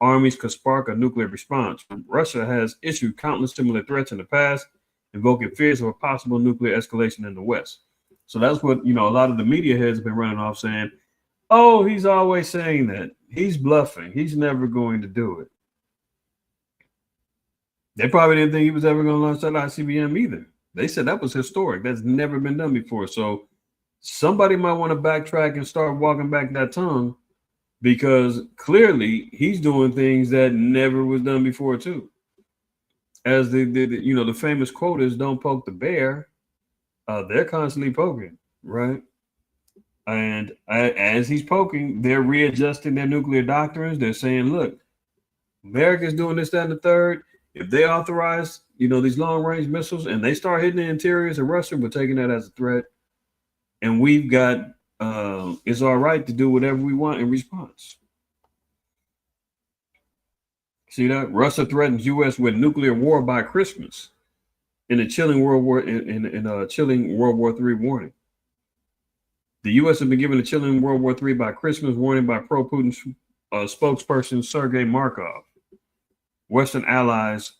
armies could spark a nuclear response. Russia has issued countless similar threats in the past, invoking fears of a possible nuclear escalation in the West. So that's what, you know, a lot of the media heads have been running off saying, oh, he's always saying that. He's bluffing. He's never going to do it. They probably didn't think he was ever going to launch that ICBM either. They said that was historic. That's never been done before. So somebody might want to backtrack and start walking back that tongue, because clearly he's doing things that never was done before too. As the famous quote is, "Don't poke the bear." They're constantly poking, right? And as he's poking, they're readjusting their nuclear doctrines. They're saying, look, America's doing this, that, and the third. If they authorize, these long-range missiles and they start hitting the interiors of Russia, we're taking that as a threat. And we've got, it's our right to do whatever we want in response. See that? Russia threatens U.S. with nuclear war by Christmas in a chilling World War III warning. The U.S. has been given a chilling World War III by Christmas warning by pro-Putin spokesperson Sergei Markov. Western allies,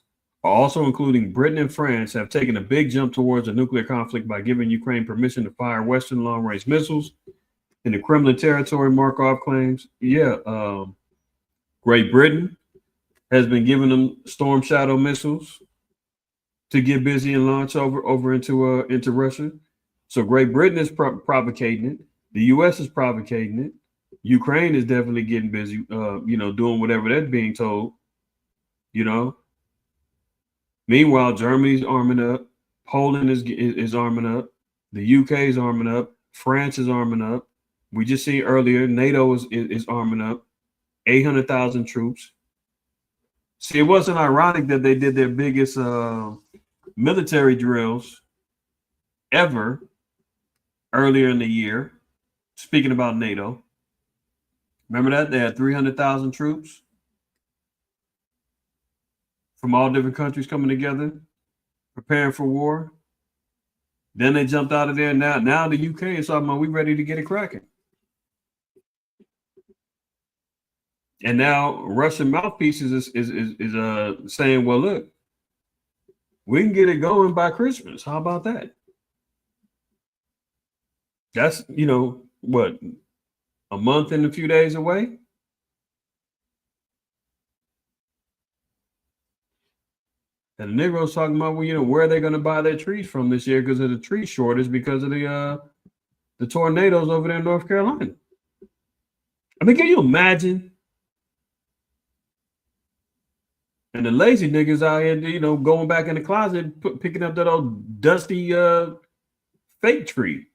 also including Britain and France, have taken a big jump towards a nuclear conflict by giving Ukraine permission to fire Western long-range missiles in the Kremlin territory, Markov claims. Great Britain has been giving them Storm Shadow missiles to get busy and launch over into Russia. So Great Britain is provocating it. The U.S. is provocating it. Ukraine is definitely getting busy, doing whatever they're being told. Meanwhile, Germany's arming up. Poland is arming up. The UK is arming up. France is arming up. We just seen earlier, NATO is arming up. 800,000 troops. See, it wasn't ironic that they did their biggest military drills ever earlier in the year. Speaking about NATO. Remember that? They had 300,000 troops from all different countries coming together, preparing for war. Then they jumped out of there. Now the UK is talking about we ready to get it cracking. And now Russian mouthpieces is saying, well, look, we can get it going by Christmas. How about that? That's, what, a month and a few days away? And the Negroes talking about, where are they going to buy their trees from this year because of the tree shortage, because of the tornadoes over there in North Carolina. I mean, can you imagine? And the lazy niggas out here, going back in the closet, picking up that old dusty fake tree.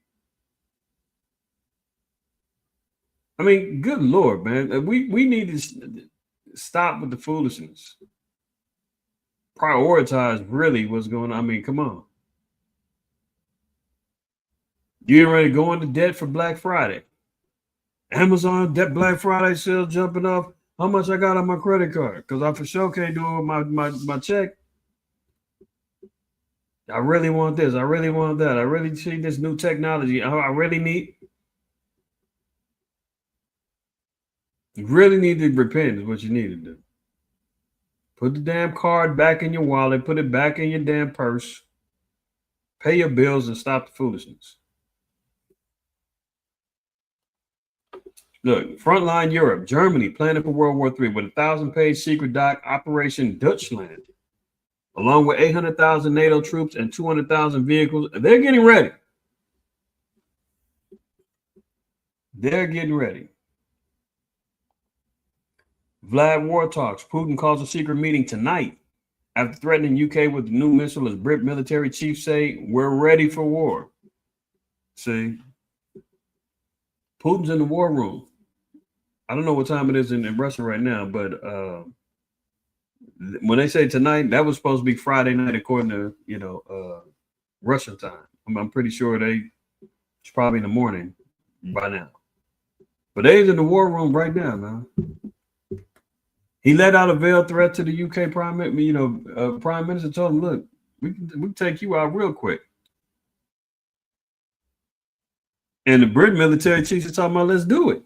I mean, good Lord, man. We need to stop with the foolishness. Prioritize really what's going on. I mean, come on. You ain't ready to go into debt for Black Friday. Amazon debt Black Friday sale jumping off. How much I got on my credit card? Because I for sure can't do it with my check. I really want this. I really want that. I really see this new technology. I really need. You really need to repent is what you need to do. Put the damn card back in your wallet. Put it back in your damn purse. Pay your bills and stop the foolishness. Look, frontline Europe, Germany planning for World War III with a 1,000-page secret doc, Operation Dutchland, along with 800,000 NATO troops and 200,000 vehicles. They're getting ready. They're getting ready. Vlad war talks. Putin calls a secret meeting tonight after threatening UK with the new missile as Brit military chiefs say, we're ready for war. See? Putin's in the war room. I don't know what time it is in Russia right now, but when they say tonight, that was supposed to be Friday night according to, Russian time. I'm pretty sure it's probably in the morning by now. But they's in the war room right now, man. He let out a veiled threat to the UK Prime Minister told him, look, we can take you out real quick. And the British military chiefs are talking about, let's do it.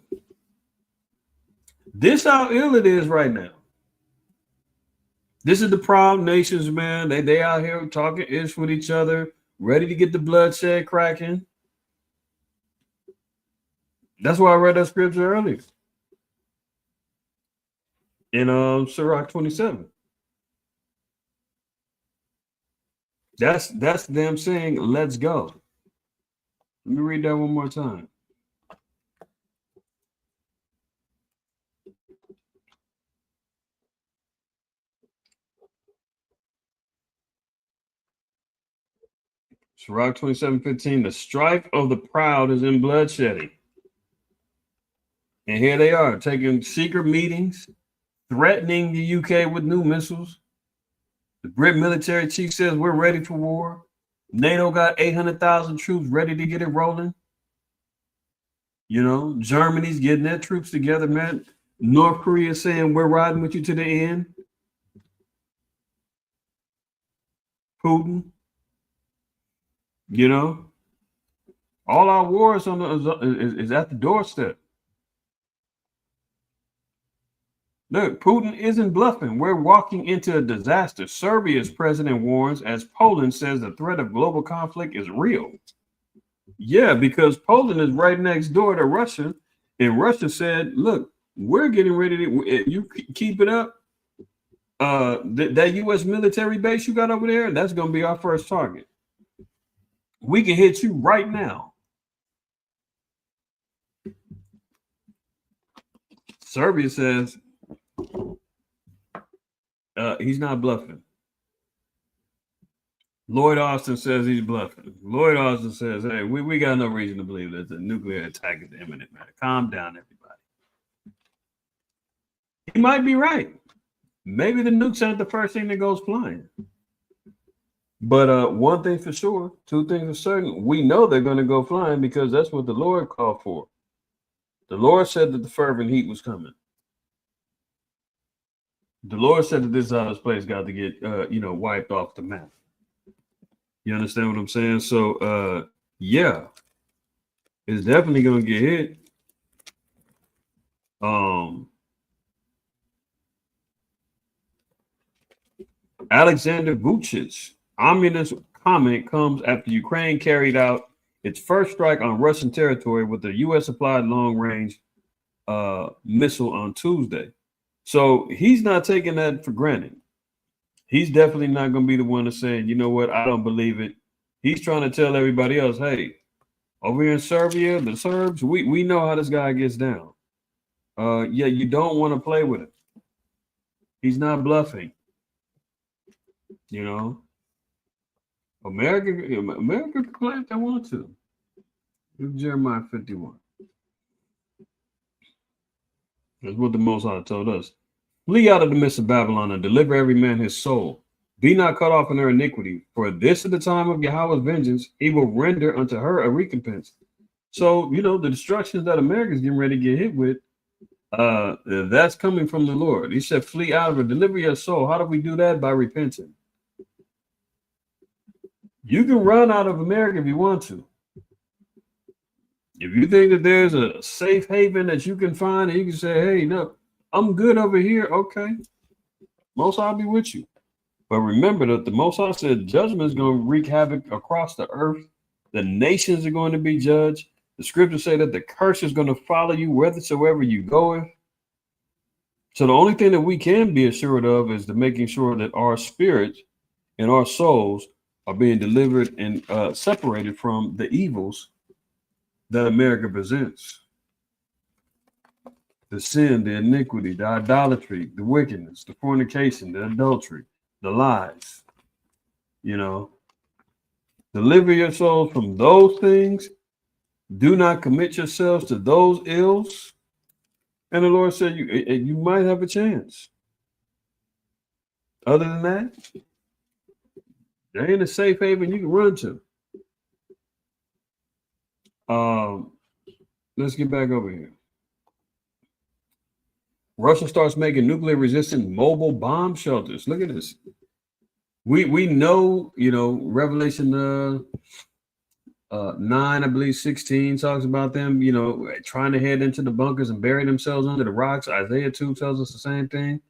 This how ill it is right now. This is the proud nations, man. They out here talking ish with each other, ready to get the bloodshed cracking. That's why I read that scripture earlier. In Sirach 27. That's them saying, let's go. Let me read that one more time. Sirach 27:15. The strife of the proud is in bloodshedding. And here they are taking secret meetings, threatening the UK with new missiles. The Brit military chief says we're ready for war. NATO got 800,000 troops ready to get it rolling. Germany's getting their troops together, man. North Korea saying we're riding with you to the end. Putin. All our wars is at the doorstep. Look, Putin isn't bluffing. We're walking into a disaster. Serbia's president warns as Poland says the threat of global conflict is real. Yeah, because Poland is right next door to Russia. And Russia said, look, we're getting ready to, you keep it up. that U.S. military base you got over there, that's going to be our first target. We can hit you right now. Serbia says he's not bluffing. Lloyd Austin says he's bluffing. Lloyd Austin says, hey, we got no reason to believe that the nuclear attack is imminent, man. Calm down, everybody. He might be right. Maybe the nukes aren't the first thing that goes flying. But one thing for sure, two things for certain, we know they're going to go flying because that's what the Lord called for. The Lord said that the fervent heat was coming. The Lord said that this place got to get, wiped off the map. You understand what I'm saying? So, yeah, it's definitely going to get hit. Alexander Vucic, ominous comment comes after Ukraine carried out its first strike on Russian territory with a U.S.-supplied long-range missile on Tuesday. So he's not taking that for granted. He's definitely not going to be the one to say, you know what, I don't believe it. He's trying to tell everybody else, hey, over here in Serbia, the Serbs, we know how this guy gets down. Yeah, you don't want to play with him. He's not bluffing. You know, America can play if they want to. Jeremiah 51. That's what the Most High told us. Flee out of the midst of Babylon and deliver every man his soul. Be not cut off in her iniquity, for this is the time of Yahweh's vengeance. He will render unto her a recompense. So, the destructions that America's getting ready to get hit with, that's coming from the Lord. He said, flee out of her, deliver your soul. How do we do that? By repenting. You can run out of America if you want to. If you think that there's a safe haven that you can find and you can say, hey, no, I'm good over here. Okay. Most I'll be with you. But remember that the Most High said judgment is going to wreak havoc across the earth. The nations are going to be judged. The scriptures say that the curse is going to follow you whithersoever you go. So the only thing that we can be assured of is the making sure that our spirits and our souls are being delivered and separated from the evils that America presents. The sin, the iniquity, the idolatry, the wickedness, the fornication, the adultery, the lies. Deliver your souls from those things. Do not commit yourselves to those ills. And the Lord said you might have a chance. Other than that, there ain't a safe haven you can run to. Let's get back over here. Russia starts making nuclear-resistant mobile bomb shelters. Look at this. We know, Revelation 9, I believe 16 talks about them, trying to head into the bunkers and bury themselves under the rocks. Isaiah 2 tells us the same thing.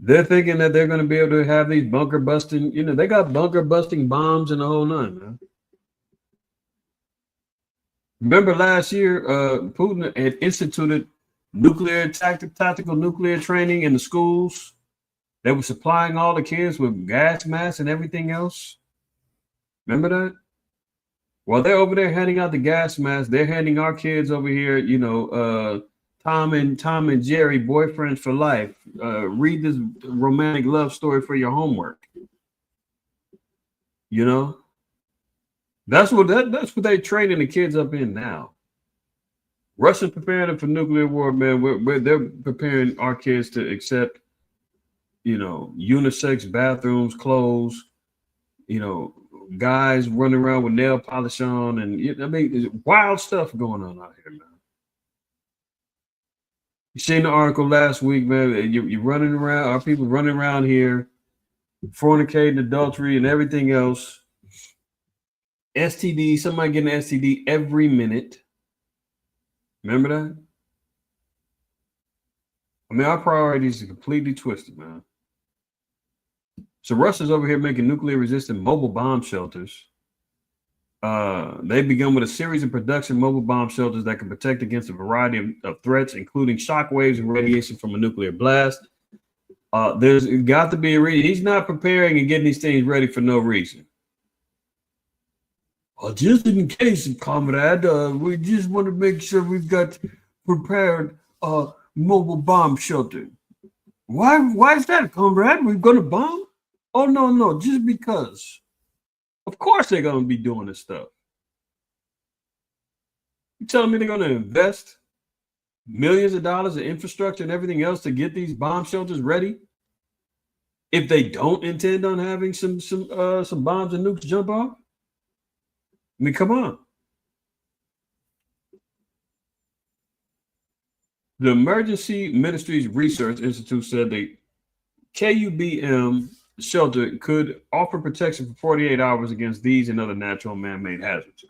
They're thinking that they're going to be able to have these bunker busting, they got bunker busting bombs and the whole nine, man. Remember last year, Putin had instituted tactical nuclear training in the schools. They were supplying all the kids with gas masks and everything else. Remember that? While they're over there handing out the gas masks, they're handing our kids over here, Tom and Jerry, boyfriends for life. Read this romantic love story for your homework. That's what they're training the kids up in now. Russia's preparing them for nuclear war, man. They're preparing our kids to accept, unisex bathrooms, clothes, guys running around with nail polish on, and there's wild stuff going on out here, man. You seen the article last week, man. You're running around, our people running around here, fornicating, adultery, and everything else. STD, somebody getting an STD every minute. Remember that? Our priorities are completely twisted, man. So Russia's over here making nuclear-resistant mobile bomb shelters. They've begun with a series of production mobile bomb shelters that can protect against a variety of threats, including shock waves and radiation from a nuclear blast. There's got to be a reason. He's not preparing and getting these things ready for no reason. Just in case, comrade, we just want to make sure we've got prepared mobile bomb shelter. Why is that, comrade? We're going to bomb? Oh, no, just because. Of course they're going to be doing this stuff. You telling me they're going to invest millions of dollars in infrastructure and everything else to get these bomb shelters ready? If they don't intend on having some bombs and nukes jump off? I mean, come on. The Emergency Ministries Research Institute said the KUBM shelter could offer protection for 48 hours against these and other natural man-made hazards.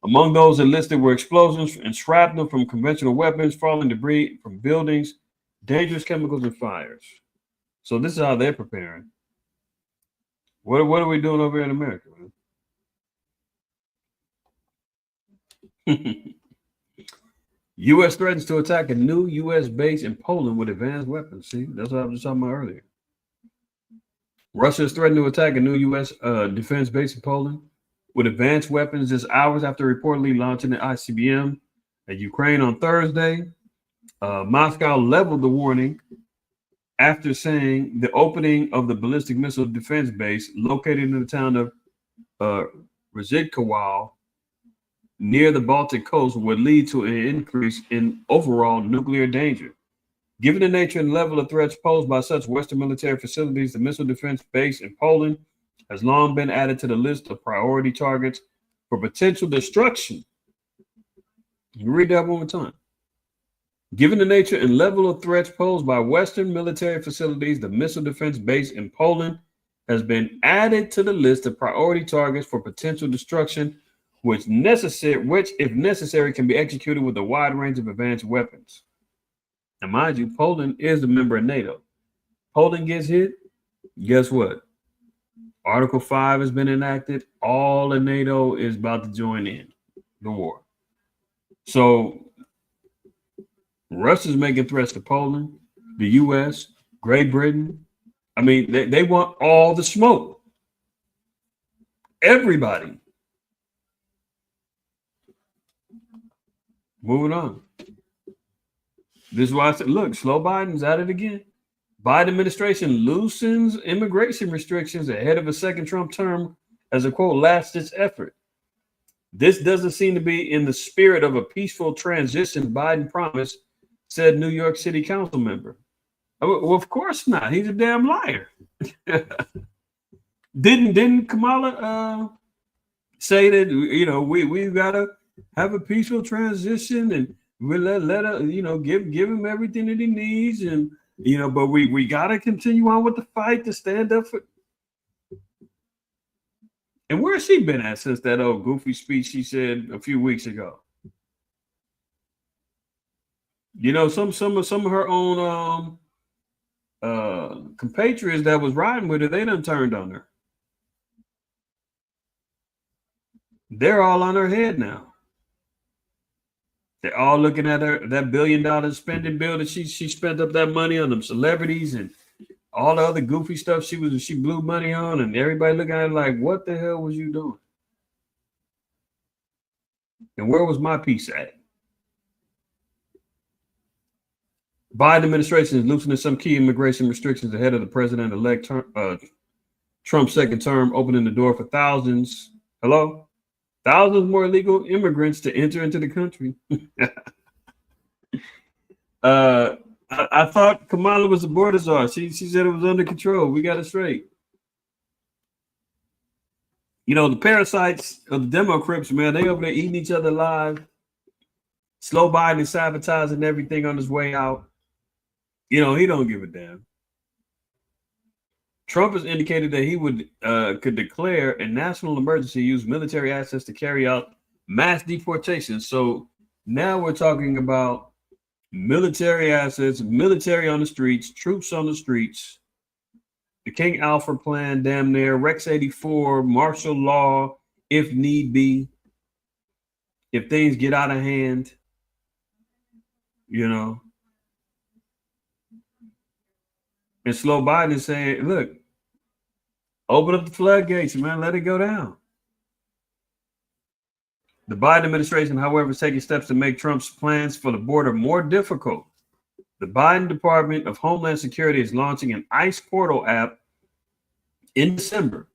Among those enlisted were explosions and shrapnel from conventional weapons, falling debris from buildings, dangerous chemicals, and fires. So this is how they're preparing. What are we doing over here in America, man? U.S. threatens to attack a new U.S. base in Poland with advanced weapons. See, that's what I was talking about earlier. Russia is threatening to attack a new U.S. Defense base in Poland with advanced weapons just hours after reportedly launching the ICBM at Ukraine on Thursday. Moscow leveled the warning after saying the opening of the ballistic missile defense base located in the town of Rzadkowo near the Baltic coast would lead to an increase in overall nuclear danger. Given the nature and level of threats posed by such Western military facilities, the missile defense base in Poland has long been added to the list of priority targets for potential destruction. Read that one more time. Given the nature and level of threats posed by Western military facilities, the missile defense base in Poland has been added to the list of priority targets for potential destruction, which, if necessary, can be executed with a wide range of advanced weapons. Now, mind you, Poland is a member of NATO. Poland gets hit, guess what? Article 5 has been enacted. All of NATO is about to join in the war. So Russia's making threats to Poland, the U.S., Great Britain. I mean, they want all the smoke. Everybody. Moving on. This is why I said, look, slow Biden's at it again. Biden administration loosens immigration restrictions ahead of a second Trump term as a, quote, last-ditch effort. This doesn't seem to be in the spirit of a peaceful transition Biden promised, said New York City Council member. Well, of course not. He's a damn liar. Didn't Kamala say that, you know, we've got to have a peaceful transition and we'll let you know, give him everything that he needs, and you know, but we got to continue on with the fight to stand up for. And where's she been at since that old goofy speech she said a few weeks ago? You know, some of her own compatriots that was riding with her, they done turned on her. They're all on her head now. They're all looking at her, that $1 billion spending bill that she spent up that money on them celebrities and all the other goofy stuff she blew money on, and everybody looking at her like, what the hell was you doing? And where was my piece at? Biden administration is loosening some key immigration restrictions ahead of the president-elect Trump's second term, opening the door for thousands more illegal immigrants to enter into the country. I thought Kamala was the border czar. She said it was under control. We got it straight. You know, the parasites of the Demo Crips, man, they over there eating each other alive. Slow Biden is sabotaging everything on his way out. You know, he don't give a damn. Trump has indicated that he could declare a national emergency, use military assets to carry out mass deportations. So now we're talking about military assets, military on the streets, troops on the streets, the King Alfred plan, damn near, Rex 84, martial law, if need be, if things get out of hand, you know. And slow Biden is saying, look, open up the floodgates, man, let it go down. The Biden administration, however, is taking steps to make Trump's plans for the border more difficult. The Biden Department of Homeland Security is launching an ICE portal app in December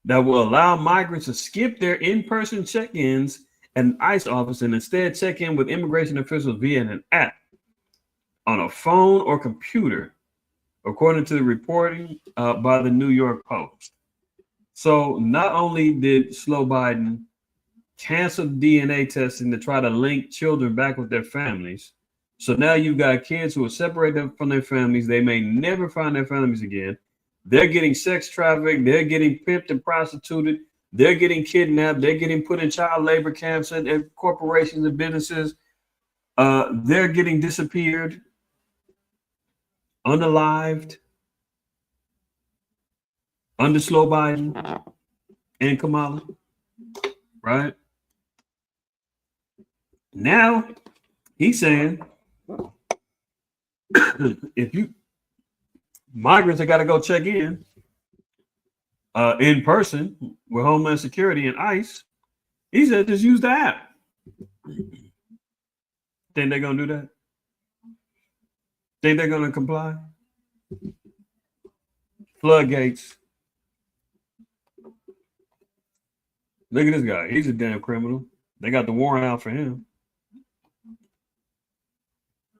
that will allow migrants to skip their in-person check-ins at an ICE office and instead check in with immigration officials via an app on a phone or computer, according to the reporting by the New York Post. So not only did slow Biden cancel DNA testing to try to link children back with their families, so now you've got kids who are separated from their families. They may never find their families again. They're getting sex trafficked. They're getting pimped and prostituted. They're getting kidnapped. They're getting put in child labor camps at corporations and businesses. They're getting disappeared, unalived, under slow Biden and Kamala, right? Now he's saying, if you migrants have got to go check in person with Homeland Security and ICE, he said just use the app. Think they're gonna do that? Think they're gonna comply? Floodgates. Look at this guy. He's a damn criminal. They got the warrant out for him.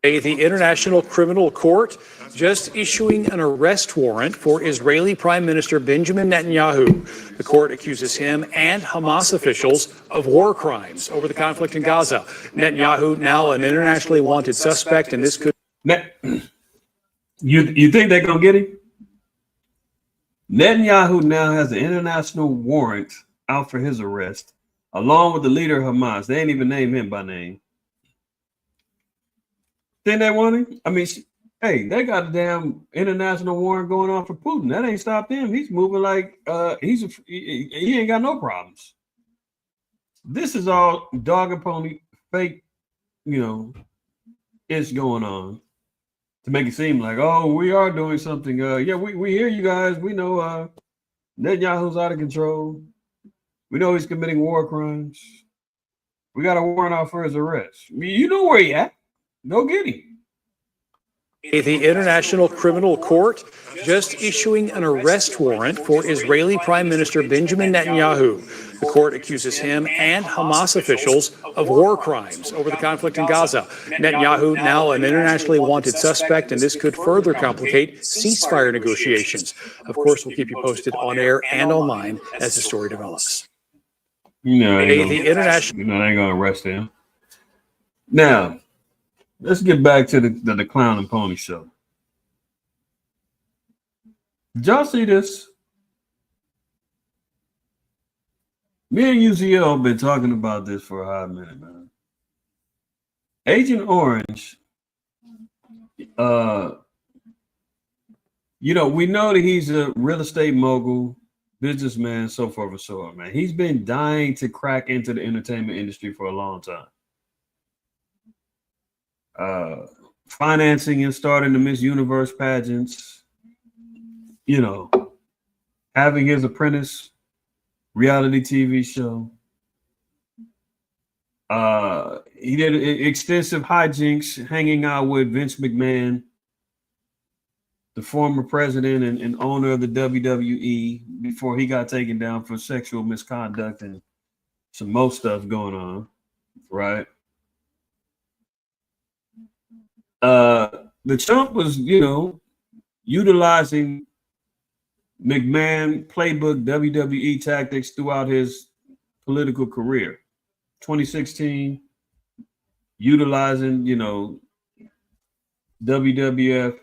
The International Criminal Court just issuing an arrest warrant for Israeli Prime Minister Benjamin Netanyahu. The court accuses him and Hamas officials of war crimes over the conflict in Gaza. Netanyahu now an internationally wanted suspect, and this could... You think they're going to get him? Netanyahu now has an international warrant out for his arrest, along with the leader of Hamas. They ain't even named him by name. Think they want him? I mean, hey, they got a damn international warrant going on for Putin. That ain't stopped him. He's moving like he ain't got no problems. This is all dog and pony fake, it's going on to make it seem like, oh, we are doing something. Yeah, we hear you guys. We know Netanyahu's out of control. We know he's committing war crimes. We got a warrant out for his arrest. I mean, you know where he at. Go get him. The International Criminal Court just issuing an arrest warrant for Israeli Prime Minister Benjamin Netanyahu. The court accuses him and Hamas officials of war crimes over the conflict in Gaza. Netanyahu now an internationally wanted suspect, and this could further complicate ceasefire negotiations. Of course, we'll keep you posted on air and online as the story develops. The international, they ain't gonna arrest him. Now, let's get back to the Clown and Pony show. Did y'all see this? Me and UCL have been talking about this for a hot minute, man. Agent Orange, we know that he's a real estate mogul, businessman, so forth and so on, man. He's been dying to crack into the entertainment industry for a long time. Financing and starting the Miss Universe pageants, having his Apprentice reality TV show. He did extensive hijinks hanging out with Vince McMahon, the former president and owner of the WWE, before he got taken down for sexual misconduct and some more stuff going on, right? The Trump was, utilizing McMahon playbook WWE tactics throughout his political career. 2016, utilizing, WWF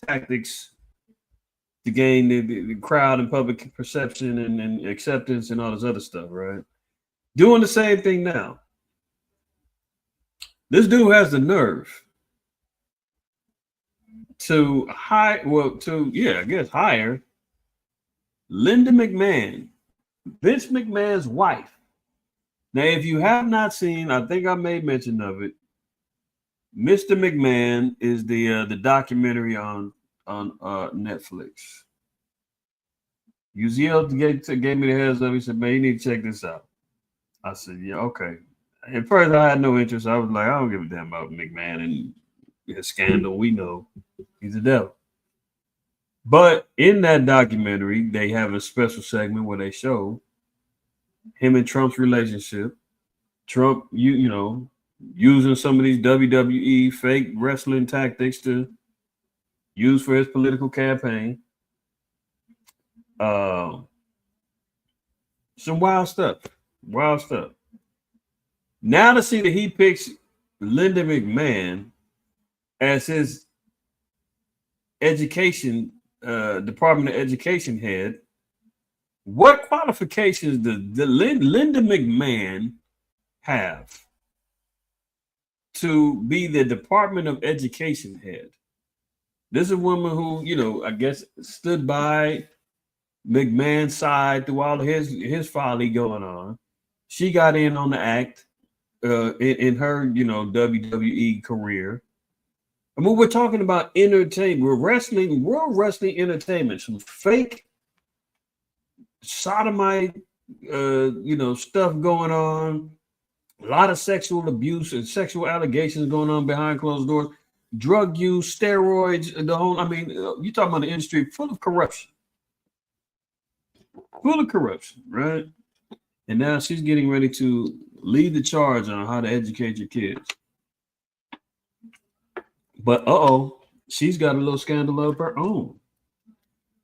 tactics to gain the crowd and public perception and acceptance and all this other stuff, right? Doing the same thing now. This dude has the nerve to hire Linda McMahon, Vince McMahon's wife. Now, if you have not seen, I think I made mention of it. Mr. McMahon is the documentary on Netflix. UZL gave me the heads up. He said, "Man, you need to check this out." I said, "Yeah, okay." At first, I had no interest. I was like, "I don't give a damn about McMahon and his scandal. We know he's the devil." But in that documentary, they have a special segment where they show him and Trump's relationship. Trump, you know, using some of these WWE fake wrestling tactics to use for his political campaign. Some wild stuff. Wild stuff. Now to see that he picks Linda McMahon as his education Department of Education head. What qualifications does Linda McMahon have to be the Department of Education head? This is a woman who, you know, I guess stood by McMahon's side through all of his folly going on. She got in on the act in her, you know, WWE career. I mean, we're talking about entertainment. We're wrestling, world wrestling entertainment, some fake sodomite, you know, stuff going on. A lot of sexual abuse and sexual allegations going on behind closed doors. Drug use, steroids, the whole. I mean, you're talking about the industry full of corruption. Full of corruption, right? And now she's getting ready to lead the charge on how to educate your kids. But she's got a little scandal of her own.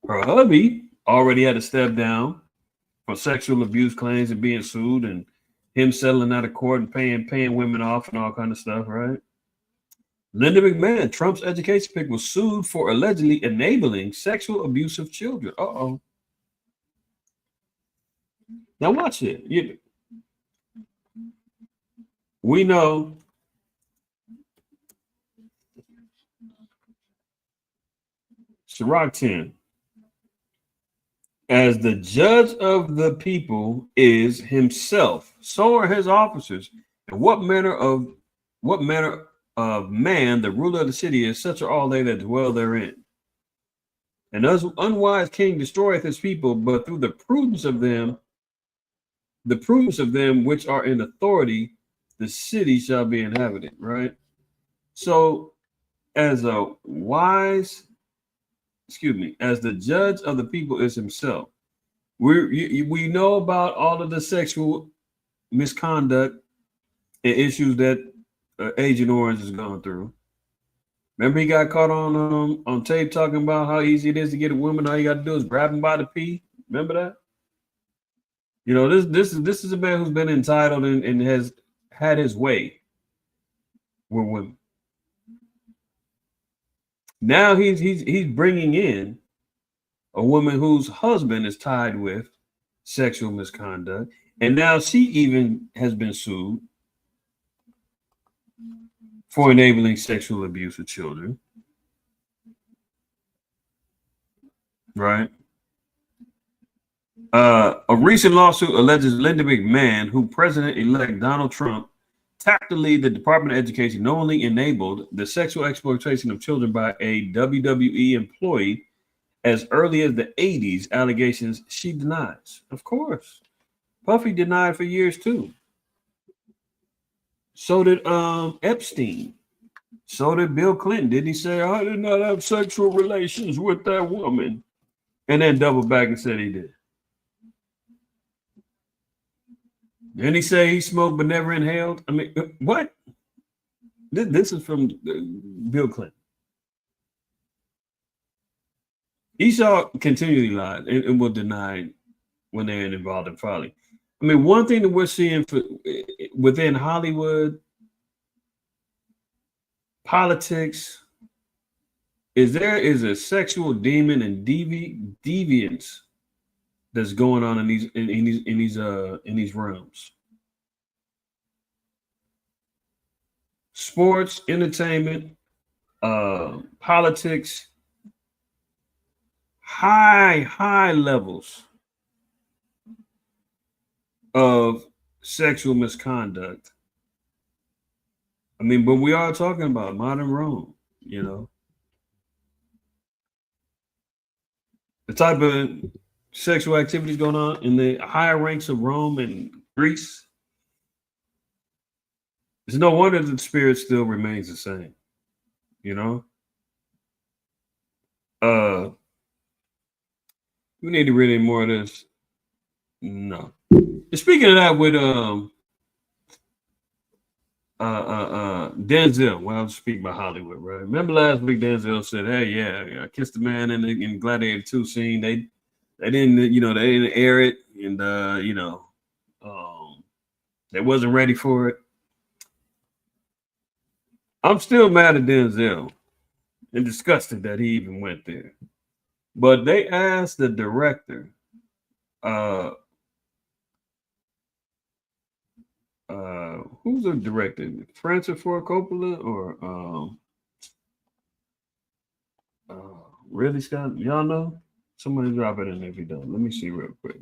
Her hubby already had to step down for sexual abuse claims and being sued, and him settling out of court and paying women off and all kind of stuff, right? Linda McMahon, Trump's education pick, was sued for allegedly enabling sexual abuse of children. Now watch it. We know Ciroc 10, as the judge of the people is himself, so are his officers. And what manner of man the ruler of the city is, such are all they that dwell therein. And thus unwise king destroyeth his people, but through the prudence of them which are in authority, the city shall be inhabited, right? So as the judge of the people is himself. We know about all of the sexual misconduct and issues that Agent Orange has gone through. Remember, he got caught on tape talking about how easy it is to get a woman. All you got to do is grab him by the pee. Remember that? You know, this is a man who's been entitled and has had his way with women. Now he's bringing in a woman whose husband is tied with sexual misconduct, and now she even has been sued for enabling sexual abuse of children. Right? A recent lawsuit alleges Linda McMahon, who President-elect Donald Trump tapped to lead the Department of Education, knowingly enabled the sexual exploitation of children by a WWE employee as early as the 80s. Allegations she denies. Of course. Puffy denied for years too. So did Epstein. So did Bill Clinton. Didn't he say, I did not have sexual relations with that woman? And then doubled back and said he did. Didn't he say he smoked but never inhaled? I mean, what? This is from Bill Clinton. Esau continually lied and will deny when they're involved in folly. I mean, one thing that we're seeing within Hollywood, politics, is there is a sexual demon and deviance that's going on in these realms. Sports, entertainment, politics, high levels of sexual misconduct. I mean, but we are talking about modern Rome, you know. the type of sexual activities going on in the higher ranks of Rome and Greece, it's no wonder that the spirit still remains the same. You know, we need to read any more of this. No. Speaking of that, with Denzel, well, I was speaking about Hollywood, right? Remember last week Denzel said, "Hey, yeah, I kissed the man in Gladiator 2 scene. They didn't, they didn't air it, and they wasn't ready for it." I'm still mad at Denzel and disgusted that he even went there. But they asked the director, who's the director? Francis Ford Coppola or Ridley Scott? Y'all know? Somebody drop it in if you don't. Let me see real quick.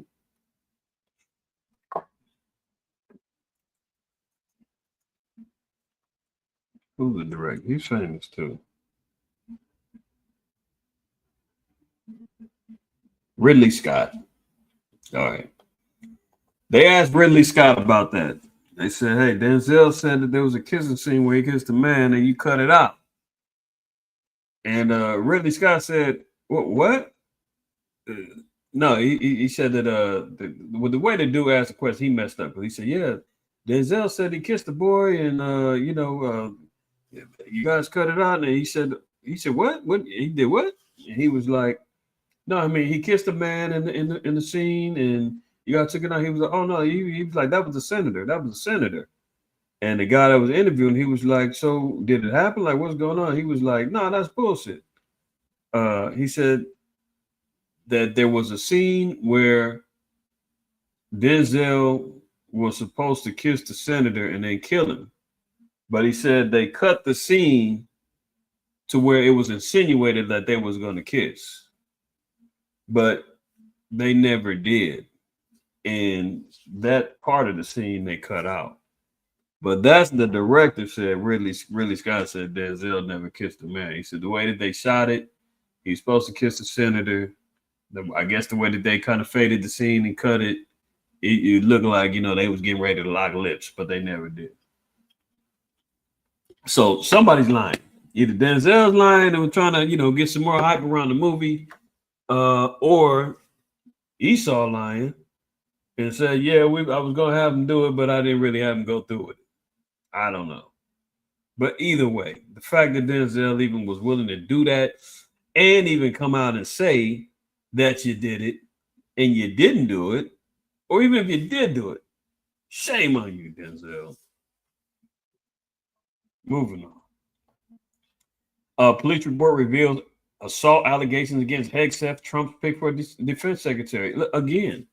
Who's the director? He's famous too. Ridley Scott. All right. They asked Ridley Scott about that. They said, "Hey, Denzel said that there was a kissing scene where he kissed a man and you cut it out." And Ridley Scott said, "What? No, he said that the way the dude asked the question, he messed up. He said, "Yeah, Denzel said he kissed the boy, and you guys cut it out." And he said, "What? What? He did what?" And he was like, "No, I mean he kissed a man in the scene, and you guys took it out." He was like, "Oh no," he was like, "That was a senator. That was a senator." And the guy that was interviewing, he was like, "So did it happen? Like, what's going on?" He was like, "No, that's bullshit." He said that there was a scene where Denzel was supposed to kiss the senator and then kill him. But he said they cut the scene to where it was insinuated that they was going to kiss. But they never did. And that part of the scene they cut out. But that's the director said, Ridley Scott said Denzel never kissed a man. He said the way that they shot it, he's supposed to kiss the senator. I guess the way that they kind of faded the scene and cut it, it looked like, they was getting ready to lock lips, but they never did. So somebody's lying. Either Denzel's lying and was trying to, get some more hype around the movie, or Esau lying and said, "Yeah, I was going to have him do it, but I didn't really have him go through it." I don't know. But either way, the fact that Denzel even was willing to do that and even come out and say that you did it and you didn't do it, or even if you did do it, shame on you, Denzel. Moving on. Police report reveals assault allegations against Hegseth, Trump's pick for defense secretary. Again,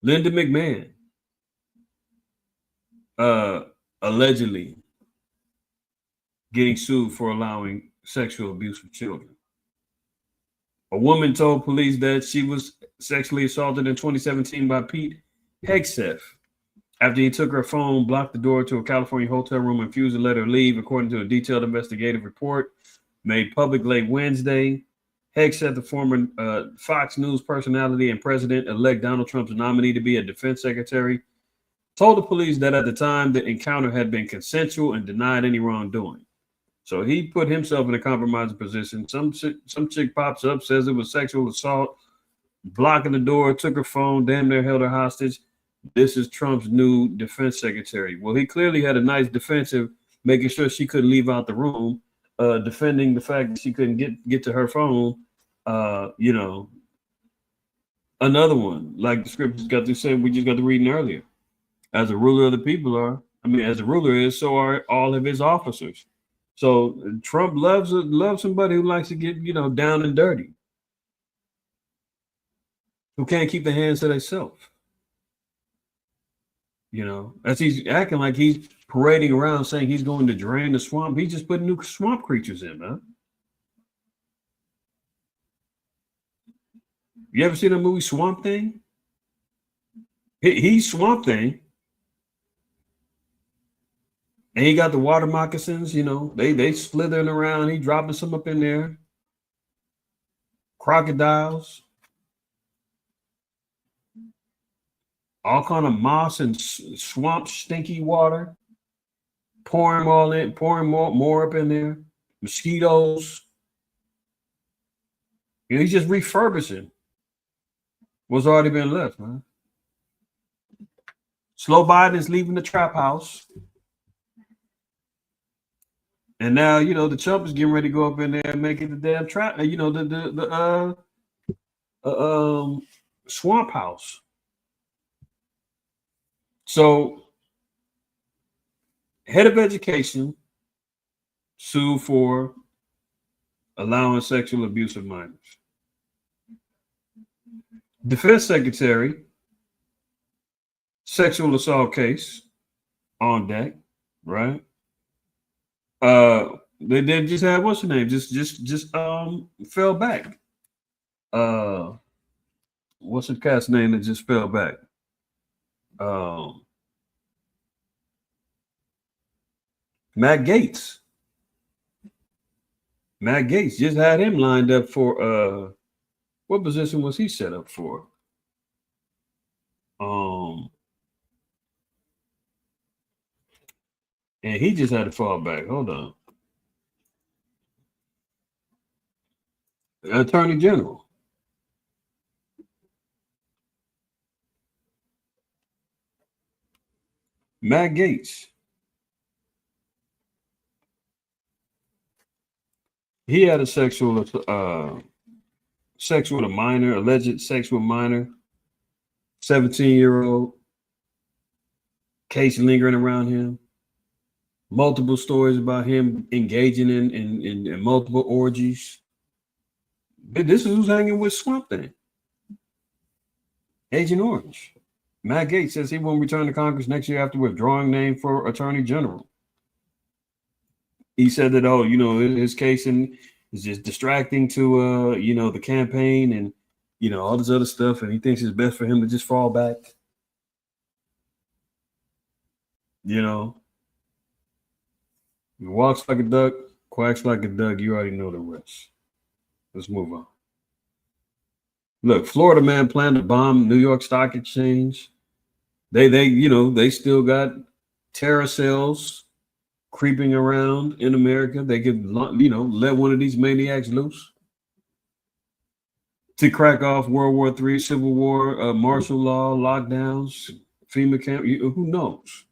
Linda McMahon. Allegedly getting sued for allowing sexual abuse of children. A woman told police that she was sexually assaulted in 2017 by Pete Hegseth after he took her phone, blocked the door to a California hotel room, and refused to let her leave, according to a detailed investigative report made public late Wednesday. Hegseth, the former Fox News personality and President-elect Donald Trump's nominee to be a defense secretary, told the police that at the time the encounter had been consensual and denied any wrongdoing. So he put himself in a compromising position. Some chick pops up, says it was sexual assault, blocking the door, took her phone, damn near held her hostage. This is Trump's new defense secretary. Well, he clearly had a nice defensive, making sure she couldn't leave out the room, defending the fact that she couldn't get to her phone. Another one, like the scriptures got to say, we just got to reading earlier. As a ruler of the people as a ruler is, so are all of his officers. So Trump loves somebody who likes to get, down and dirty, who can't keep their hands to themselves. As he's acting like he's parading around saying he's going to drain the swamp. He's just putting new swamp creatures in, man. You ever seen the movie Swamp Thing? He's Swamp Thing. And he got the water moccasins, they slithering around. He dropping some up in there. crocodiles, all kind of moss and swamp stinky water, pouring more up in there, mosquitoes. He's just refurbishing what's already been left, man. Slow Biden is leaving the trap house. And now, the Trump is getting ready to go up in there and make it the damn trap, the swamp house. So, head of education sued for allowing sexual abuse of minors. Defense secretary, sexual assault case on deck, right? They did just have what's her name? Just fell back. What's the cat's name that just fell back? Matt Gaetz. Matt Gaetz just had him lined up for what position was he set up for? And he just had to fall back. Hold on. Attorney General. Matt Gaetz. He had a alleged sexual minor, 17-year-old, case lingering around him. Multiple stories about him engaging in multiple orgies. This is who's hanging with Swamp Thing. Agent Orange. Matt Gaetz says he won't return to Congress next year after withdrawing name for Attorney General. He said that, his case is just distracting to, the campaign and, all this other stuff. And he thinks it's best for him to just fall back. He walks like a duck, quacks like a duck. You already know the rest. Let's move on. Look, Florida man planned to bomb New York Stock Exchange. They still got terror cells creeping around in America. They could, let one of these maniacs loose to crack off World War III, Civil War, martial law, lockdowns, FEMA camp. Who knows?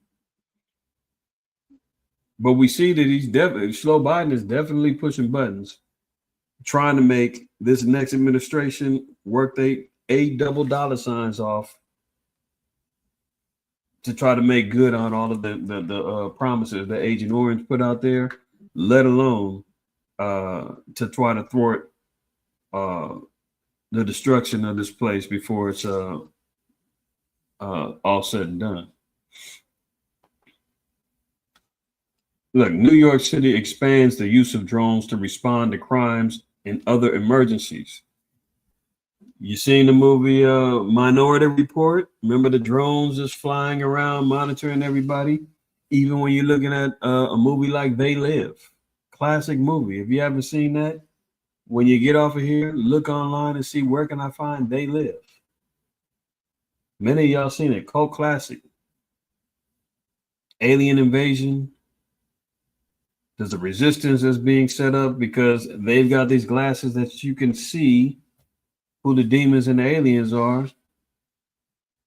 But we see that Slow Biden is definitely pushing buttons, trying to make this next administration work they $8 off to try to make good on all of the promises that Agent Orange put out there, let alone to try to thwart the destruction of this place before it's all said and done. Look, New York City expands the use of drones to respond to crimes and other emergencies. You seen the movie Minority Report? Remember the drones just flying around monitoring everybody? Even when you're looking at a movie like They Live, classic movie. If you haven't seen that, when you get off of here, look online and see where can I find They Live. Many of y'all seen it, cult classic. Alien invasion. There's a resistance that's being set up because they've got these glasses that you can see who the demons and the aliens are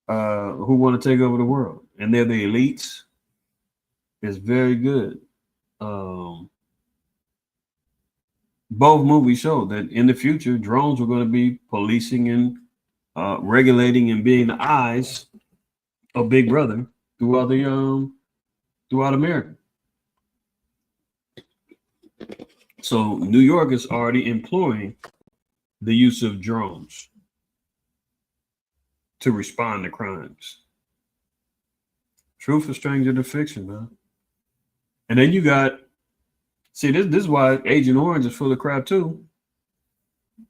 who want to take over the world. And they're the elites. It's very good. Both movies show that in the future, drones are going to be policing and regulating and being the eyes of Big Brother throughout America. So New York is already employing the use of drones to respond to crimes. Truth is stranger than fiction, man. And then you got, see, this is why Agent Orange is full of crap too.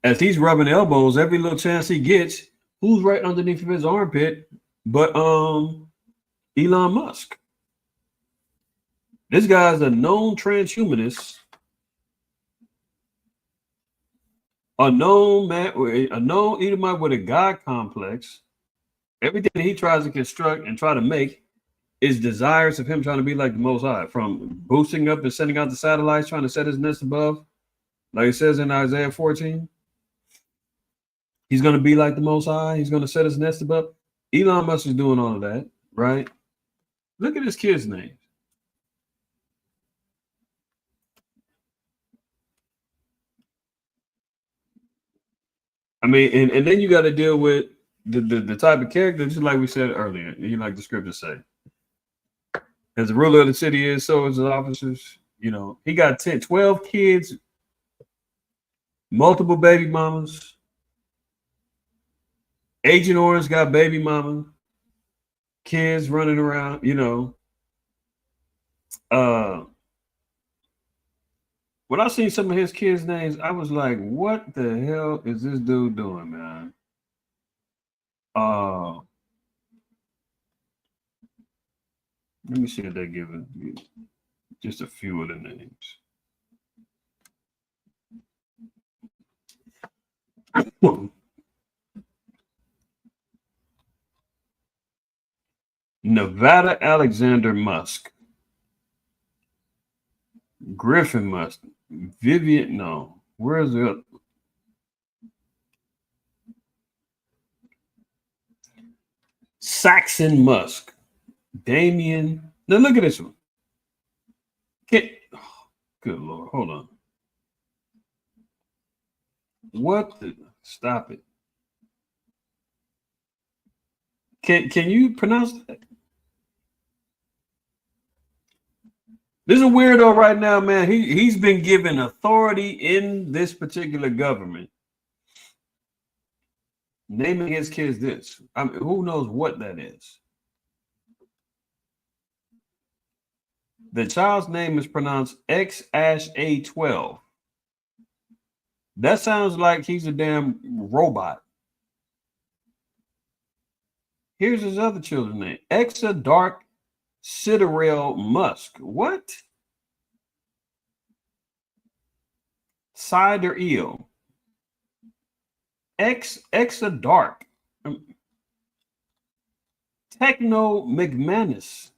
As he's rubbing elbows every little chance he gets, who's right underneath of his armpit but Elon Musk. This guy's a known transhumanist, A known man, a known Edomite with a God complex. Everything that he tries to construct and try to make is desires of him trying to be like the Most High, from boosting up and sending out the satellites, trying to set his nest above, like it says in Isaiah 14. He's going to be like the Most High. He's going to set his nest above. Elon Musk is doing all of that, right? Look at his kids' names. I mean, and then you got to deal with the type of character, just like we said earlier, like the scriptures say. As the ruler of the city is, so is his officers. You know, he got 10, 12 kids, multiple baby mamas. Agent Orange got baby mama, kids running around, you know. When I seen some of his kids' names, I was like, what the hell is this dude doing, man? Let me see if they give it just a few of the names. Nevada Alexander Musk, Griffin Musk, Vivian, no, where's the Saxon Musk, Damien. Now look at this one. Good Lord, hold on. What the, stop it. Can you pronounce that? This is a weirdo right now, man. He's been given authority in this particular government, naming his kids this. I mean, who knows what that is? The child's name is pronounced IQAhmath. That sounds like he's a damn robot. Here's his other children's name. Exa Dark Ciderell Musk. What? Cider Eel. Exa Dark. Techno McManus.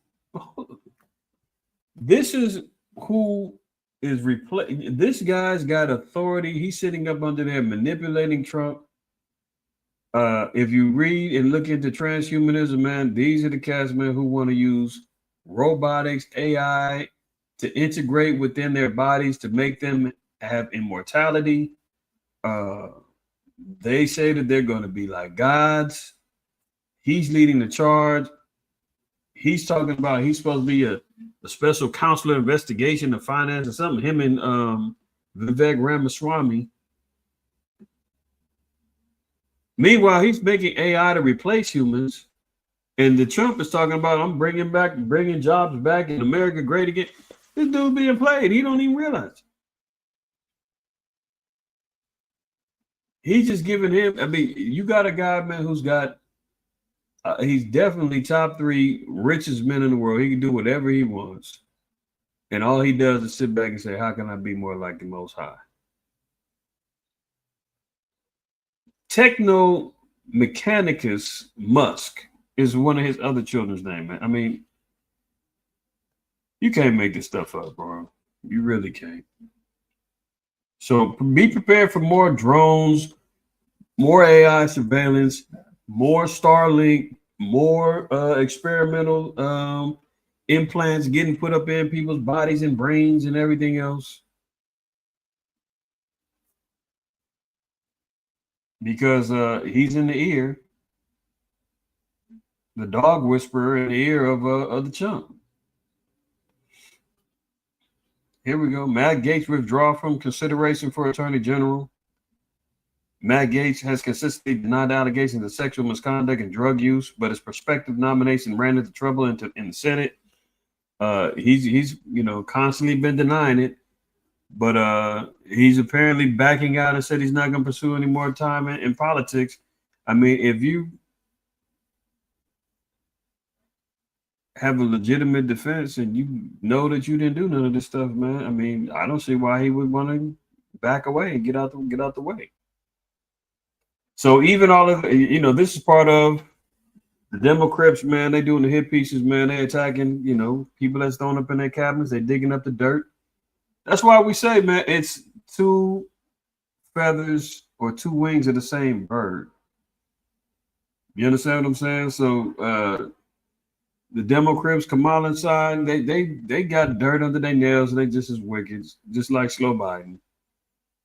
This is who is replacing. This guy's got authority. He's sitting up under there manipulating Trump. If you read and look into transhumanism, man, these are the cats, man, who want to use robotics, AI to integrate within their bodies to make them have immortality. They say that they're going to be like gods. He's leading the charge. He's talking about he's supposed to be a special counselor investigation of finance or something. Him and Vivek Ramaswamy. Meanwhile, he's making AI to replace humans. And the Trump is talking about, I'm bringing jobs back in America great again. This dude being played. He don't even realize. He's just giving him, I mean, you got a guy, man, who's got, he's definitely top 3 richest men in the world. He can do whatever he wants. And all he does is sit back and say, how can I be more like the Most High? Techno Mechanicus Musk is one of his other children's name, man. I mean, you can't make this stuff up, bro. You really can't. So be prepared for more drones, more AI surveillance, more Starlink, more experimental implants getting put up in people's bodies and brains and everything else. Because he's in the ear, the dog whisperer in the ear of the chump. Here we go. Matt Gaetz withdraw from consideration for Attorney General. Matt Gaetz has consistently denied allegations of sexual misconduct and drug use, but his prospective nomination ran into trouble in the Senate. He's constantly been denying it, but he's apparently backing out and said he's not going to pursue any more time in politics. I mean, if you have a legitimate defense and you know that you didn't do none of this stuff, man, I mean, I don't see why he would want to back away and get out the way. So even all of this is part of the demo crips, man. They doing the hit pieces, man. They attacking, people that's thrown up in their cabinets. They digging up the dirt. That's why we say, man, it's two feathers or two wings of the same bird. You understand what I'm saying? So the demo crips, Kamala inside, they got dirt under their nails, and they just as wicked, just like Slow Biden.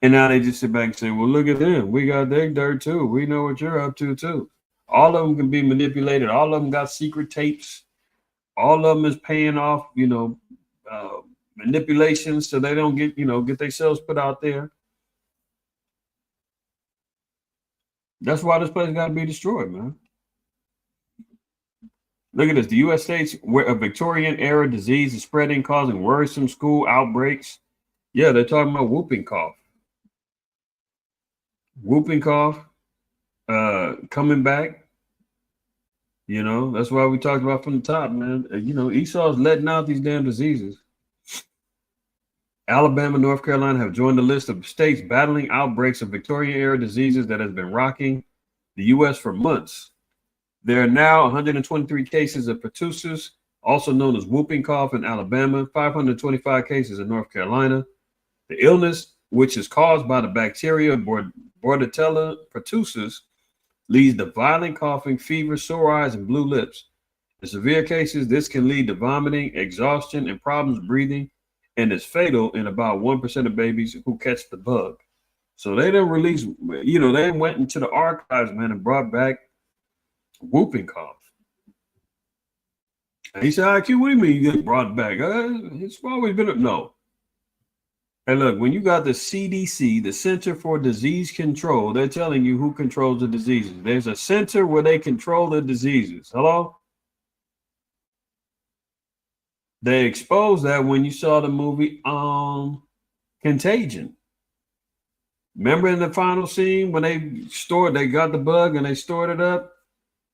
And now they just sit back and say, well, look at them. We got their dirt too. We know what you're up to too. All of them can be manipulated. All of them got secret tapes. All of them is paying off, manipulations so they don't get themselves put out there. That's why this place got to be destroyed, man. Look at this. The U.S. states where a Victorian era disease is spreading, causing worrisome school outbreaks. Yeah, they're talking about whooping cough. Whooping cough coming back. That's why we talked about from the top, man. Esau's letting out these damn diseases. Alabama, North Carolina have joined the list of states battling outbreaks of Victorian-era diseases that has been rocking the U.S. for months. There are now 123 cases of pertussis, also known as whooping cough, in Alabama, 525 cases in North Carolina. The illness, which is caused by the bacteria Bordetella pertussis, leads to violent coughing, fever, sore eyes, and blue lips. In severe cases, this can lead to vomiting, exhaustion, and problems breathing, and is fatal in about 1% of babies who catch the bug. So they didn't release, they went into the archives, man, and brought back whooping cough. And he said, IQ, what do you mean you brought it back? It's always been no. Hey, look, when you got the CDC, the Center for Disease Control, they're telling you who controls the diseases. There's a center where they control the diseases. Hello? They exposed that when you saw the movie Contagion. Remember in the final scene when they got the bug and they stored it up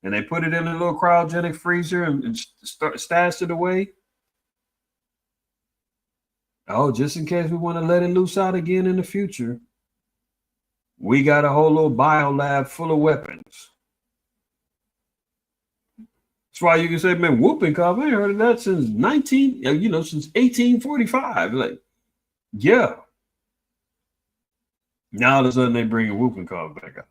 and they put it in a little cryogenic freezer and stashed it away? Oh, just in case we want to let it loose out again in the future, we got a whole little bio lab full of weapons. That's why you can say, man, whooping cough, I ain't heard of that since since 1845. Like, yeah. Now all of a sudden they bring a whooping cough back up.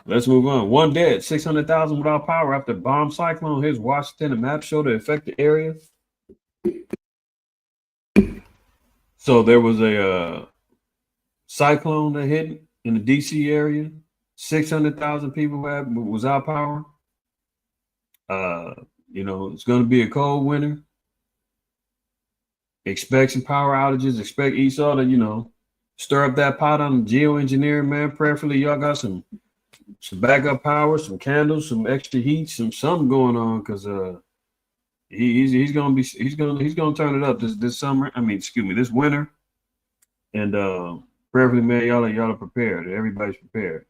Let's move on. One dead, 600,000 without power after bomb cyclone hits Washington. A map show the affected area. So there was a cyclone that hit in the DC area. 600,000 people was out power. It's going to be a cold winter. Expect some power outages. Expect Esau to, stir up that pot on geoengineering, man. Prayerfully, y'all got some backup power, some candles, some extra heat, something going on, because he's gonna turn it up this summer. This winter. And prayerfully, man, y'all are prepared. Everybody's prepared.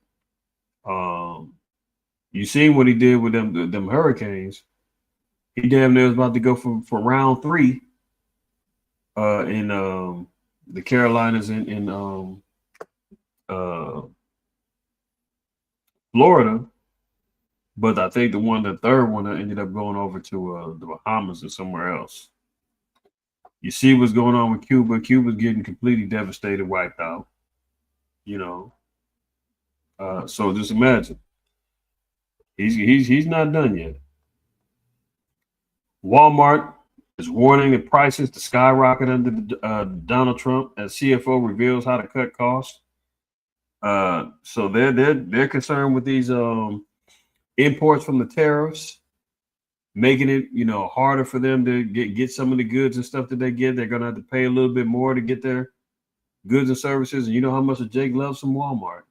You seen what he did with them hurricanes. He damn near was about to go for round 3 in the Carolinas in Florida. But I think the third one ended up going over to the Bahamas or somewhere else. You see what's going on with Cuba. Cuba's getting completely devastated, wiped out. So just imagine. He's not done yet. Walmart is warning that prices to skyrocket under Donald Trump as CFO reveals how to cut costs. So they're concerned with these imports from the tariffs, making it harder for them to get some of the goods and stuff that they get. They're gonna have to pay a little bit more to get their goods and services. And you know how much Jake loves some Walmart.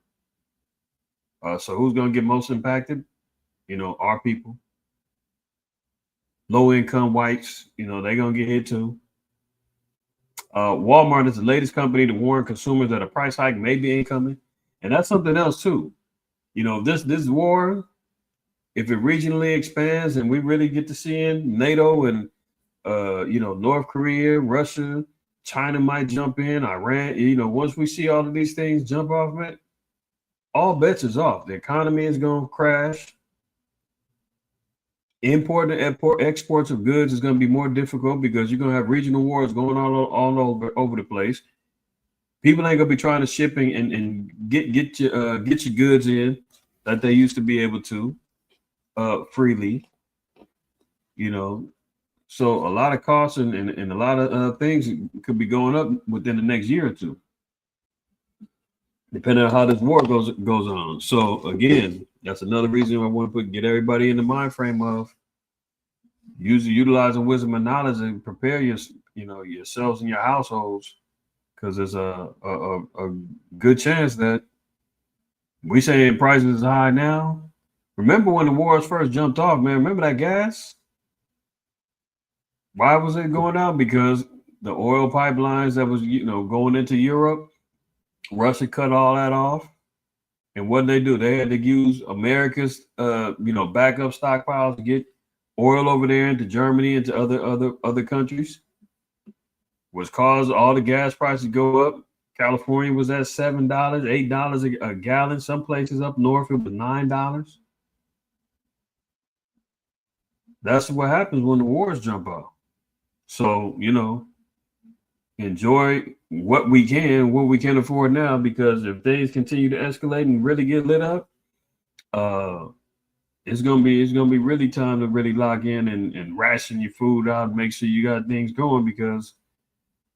So who's gonna get most impacted? Our people. Low income whites, they're gonna get hit too. Walmart is the latest company to warn consumers that a price hike may be incoming. And that's something else too. This war, if it regionally expands and we really get to seeing NATO and North Korea, Russia, China might jump in, Iran, once we see all of these things jump off, man, all bets is off. The economy is going to crash. Import and exports of goods is going to be more difficult because you're going to have regional wars going on all over the place. People ain't going to be trying to ship and get your goods in that they used to be able to freely. You know, so a lot of costs and a lot of things could be going up within the next year or two, depending on how this war goes on. So again, that's another reason I want to get everybody in the mind frame of utilizing wisdom and knowledge and prepare yourselves and your households, because there's a good chance that we saying prices is high now. Remember when the wars first jumped off, man? Remember that gas? Why was it going down? Because the oil pipelines that was, going into Europe, Russia cut all that off. And what did they do? They had to use America's, backup stockpiles to get oil over there into Germany and to other countries, which caused all the gas prices to go up. California was at $7, $8 a gallon. Some places up north, it was $9. That's what happens when the wars jump off. So, enjoy what we can afford now, because if things continue to escalate and really get lit up, it's gonna be really time to really lock in and ration your food out and make sure you got things going, because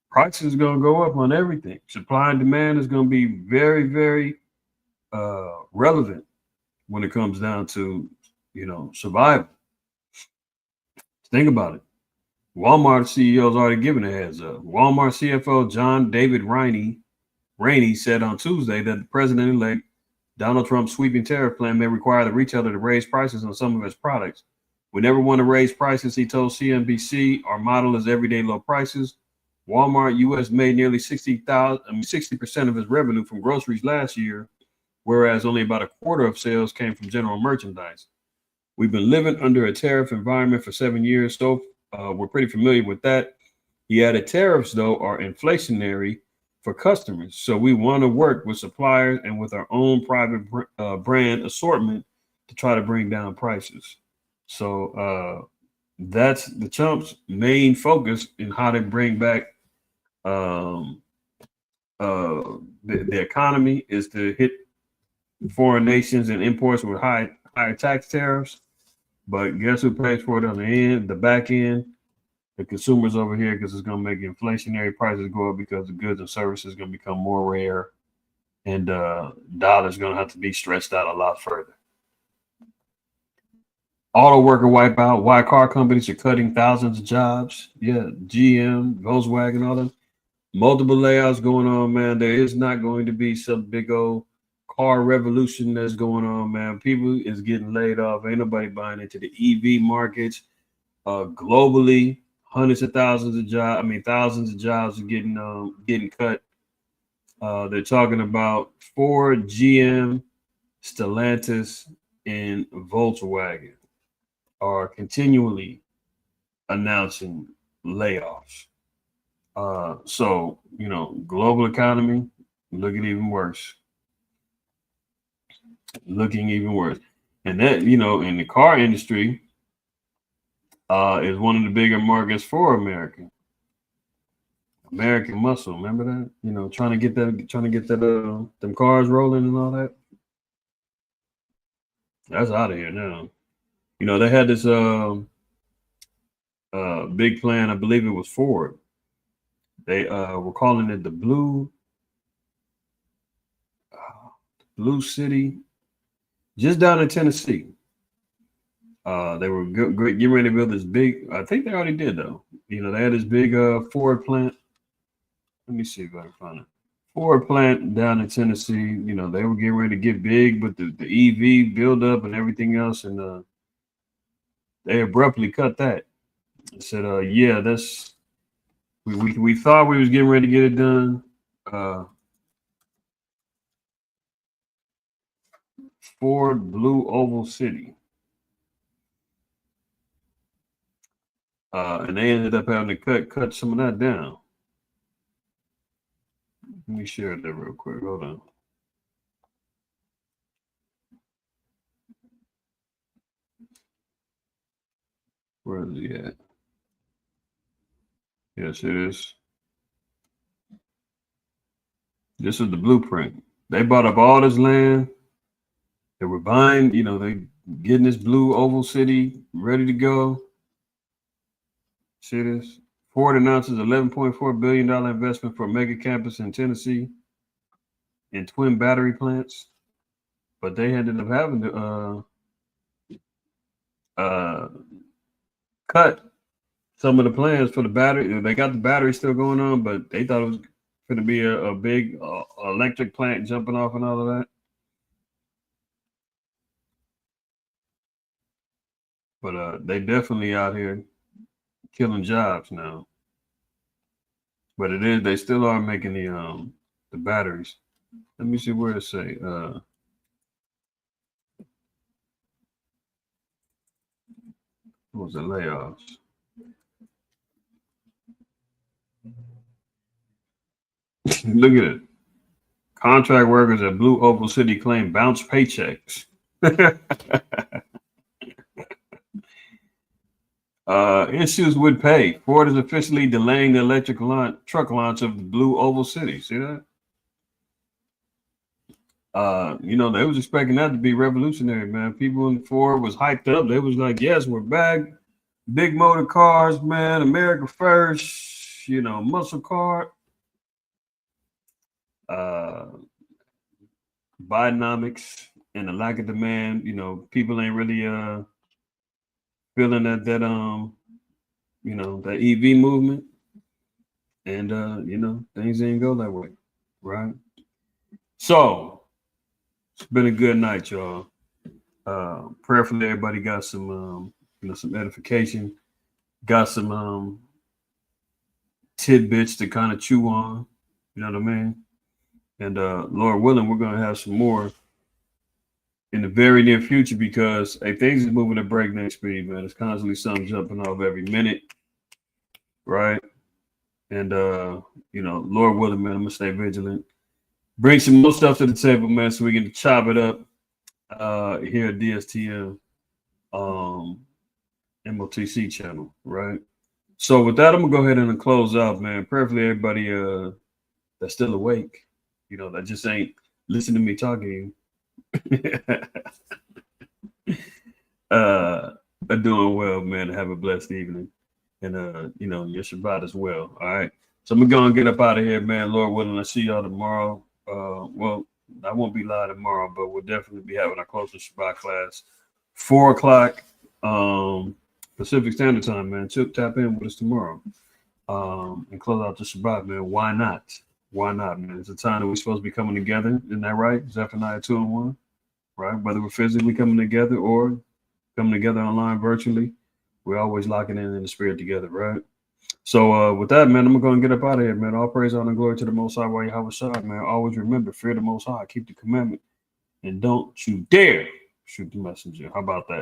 prices are gonna go up on everything. Supply and demand is gonna be very, very relevant when it comes down to survival. Think about it. Walmart CEO's already given a heads up. Walmart CFO John David Rainey said on Tuesday that the president-elect Donald Trump's sweeping tariff plan may require the retailer to raise prices on some of its products. We never want to raise prices, he told CNBC. Our model is everyday low prices. Walmart US made nearly 60% of its revenue from groceries last year, whereas only about a quarter of sales came from general merchandise. We've been living under a tariff environment for 7 years, so we're pretty familiar with that. He added, tariffs, though, are inflationary for customers, so we want to work with suppliers and with our own private brand assortment to try to bring down prices. So that's the Trump's main focus in how to bring back the economy, is to hit foreign nations and imports with higher tax tariffs. But guess who pays for it on the back end? The consumers over here, because it's going to make inflationary prices go up, because the goods and services are going to become more rare, and dollar's going to have to be stretched out a lot further. Auto worker wipeout. Why car companies are cutting thousands of jobs. Yeah, GM, Volkswagen, all that. Multiple layoffs going on, man. There is not going to be some big old car revolution that's going on, man. People is getting laid off. Ain't nobody buying into the EV markets. Globally, thousands of jobs are getting cut. They're talking about Ford, GM, Stellantis, and Volkswagen are continually announcing layoffs. So, global economy looking even worse. And that, in the car industry, is one of the bigger markets for American muscle. Remember that? Trying to get that them cars rolling and all that. That's out of here now. They had this big plan. I believe it was Ford. They were calling it the Blue City, just down in Tennessee. They were getting ready to build this big. I think they already did, though. They had this big Ford plant. Let me see if I can find it. Ford plant down in Tennessee. They were getting ready to get big, but the EV build up and everything else, and they abruptly cut that. They said, "Yeah, that's we thought we was getting ready to get it done." Ford Blue Oval City. And they ended up having to cut some of that down. Let me share that real quick. Hold on. Where is he at? Yes, it is. This is the blueprint. They bought up all this land. They were buying, they getting this blue oval city ready to go. See this? Ford announces $11.4 billion investment for a mega campus in Tennessee and twin battery plants. But they ended up having to cut some of the plans for the battery. They got the battery still going on, but they thought it was going to be a big electric plant jumping off and all of that. But they definitely out here killing jobs now. But they still are making the batteries. Let me see where it say. What was the layoffs? Look at it. Contract workers at Blue Oval City claim bounce paychecks. Issues with pay. Ford is officially delaying the electric truck launch of the Blue Oval City. See that? They was expecting that to be revolutionary, man. People in Ford was hyped up. They was like, yes, we're back. Big motor cars, man. America first, muscle car. Bidenomics and the lack of demand, people ain't really feeling that EV movement. And things ain't go that way, right? So it's been a good night, y'all. Prayerfully everybody got some some edification, got some tidbits to kind of chew on, you know what I mean? And Lord willing, we're gonna have some more in the very near future because things is moving at breakneck speed, man. It's constantly something jumping off every minute, right? And Lord willing, man, I'm gonna stay vigilant. Bring some more stuff to the table, man, so we can chop it up here at DSTM MOTC channel, right? So with that, I'm gonna go ahead and close out, man. Prayerfully everybody that's still awake, that just ain't listen to me talking. Are doing well, man. Have a blessed evening, and your Shabbat as well. All right, so I'm gonna get up out of here, man. Lord willing, I'll see y'all tomorrow. Well, I won't be live tomorrow, but we'll definitely be having our closest Shabbat class, 4 o'clock Pacific Standard Time, man. Tap in with us tomorrow, and close out the Shabbat, man. Why not? Why not, man? It's a time that we're supposed to be coming together. Isn't that right? Zephaniah 2 and 1. Right? Whether we're physically coming together or coming together online virtually, we're always locking in the spirit together, right? So with that, man, I'm going to get up out of here, man. All praise, honor, and glory to the Most High, while Yahweh Shai, man. Always remember, fear the Most High, keep the commandment, and don't you dare shoot the messenger. How about that?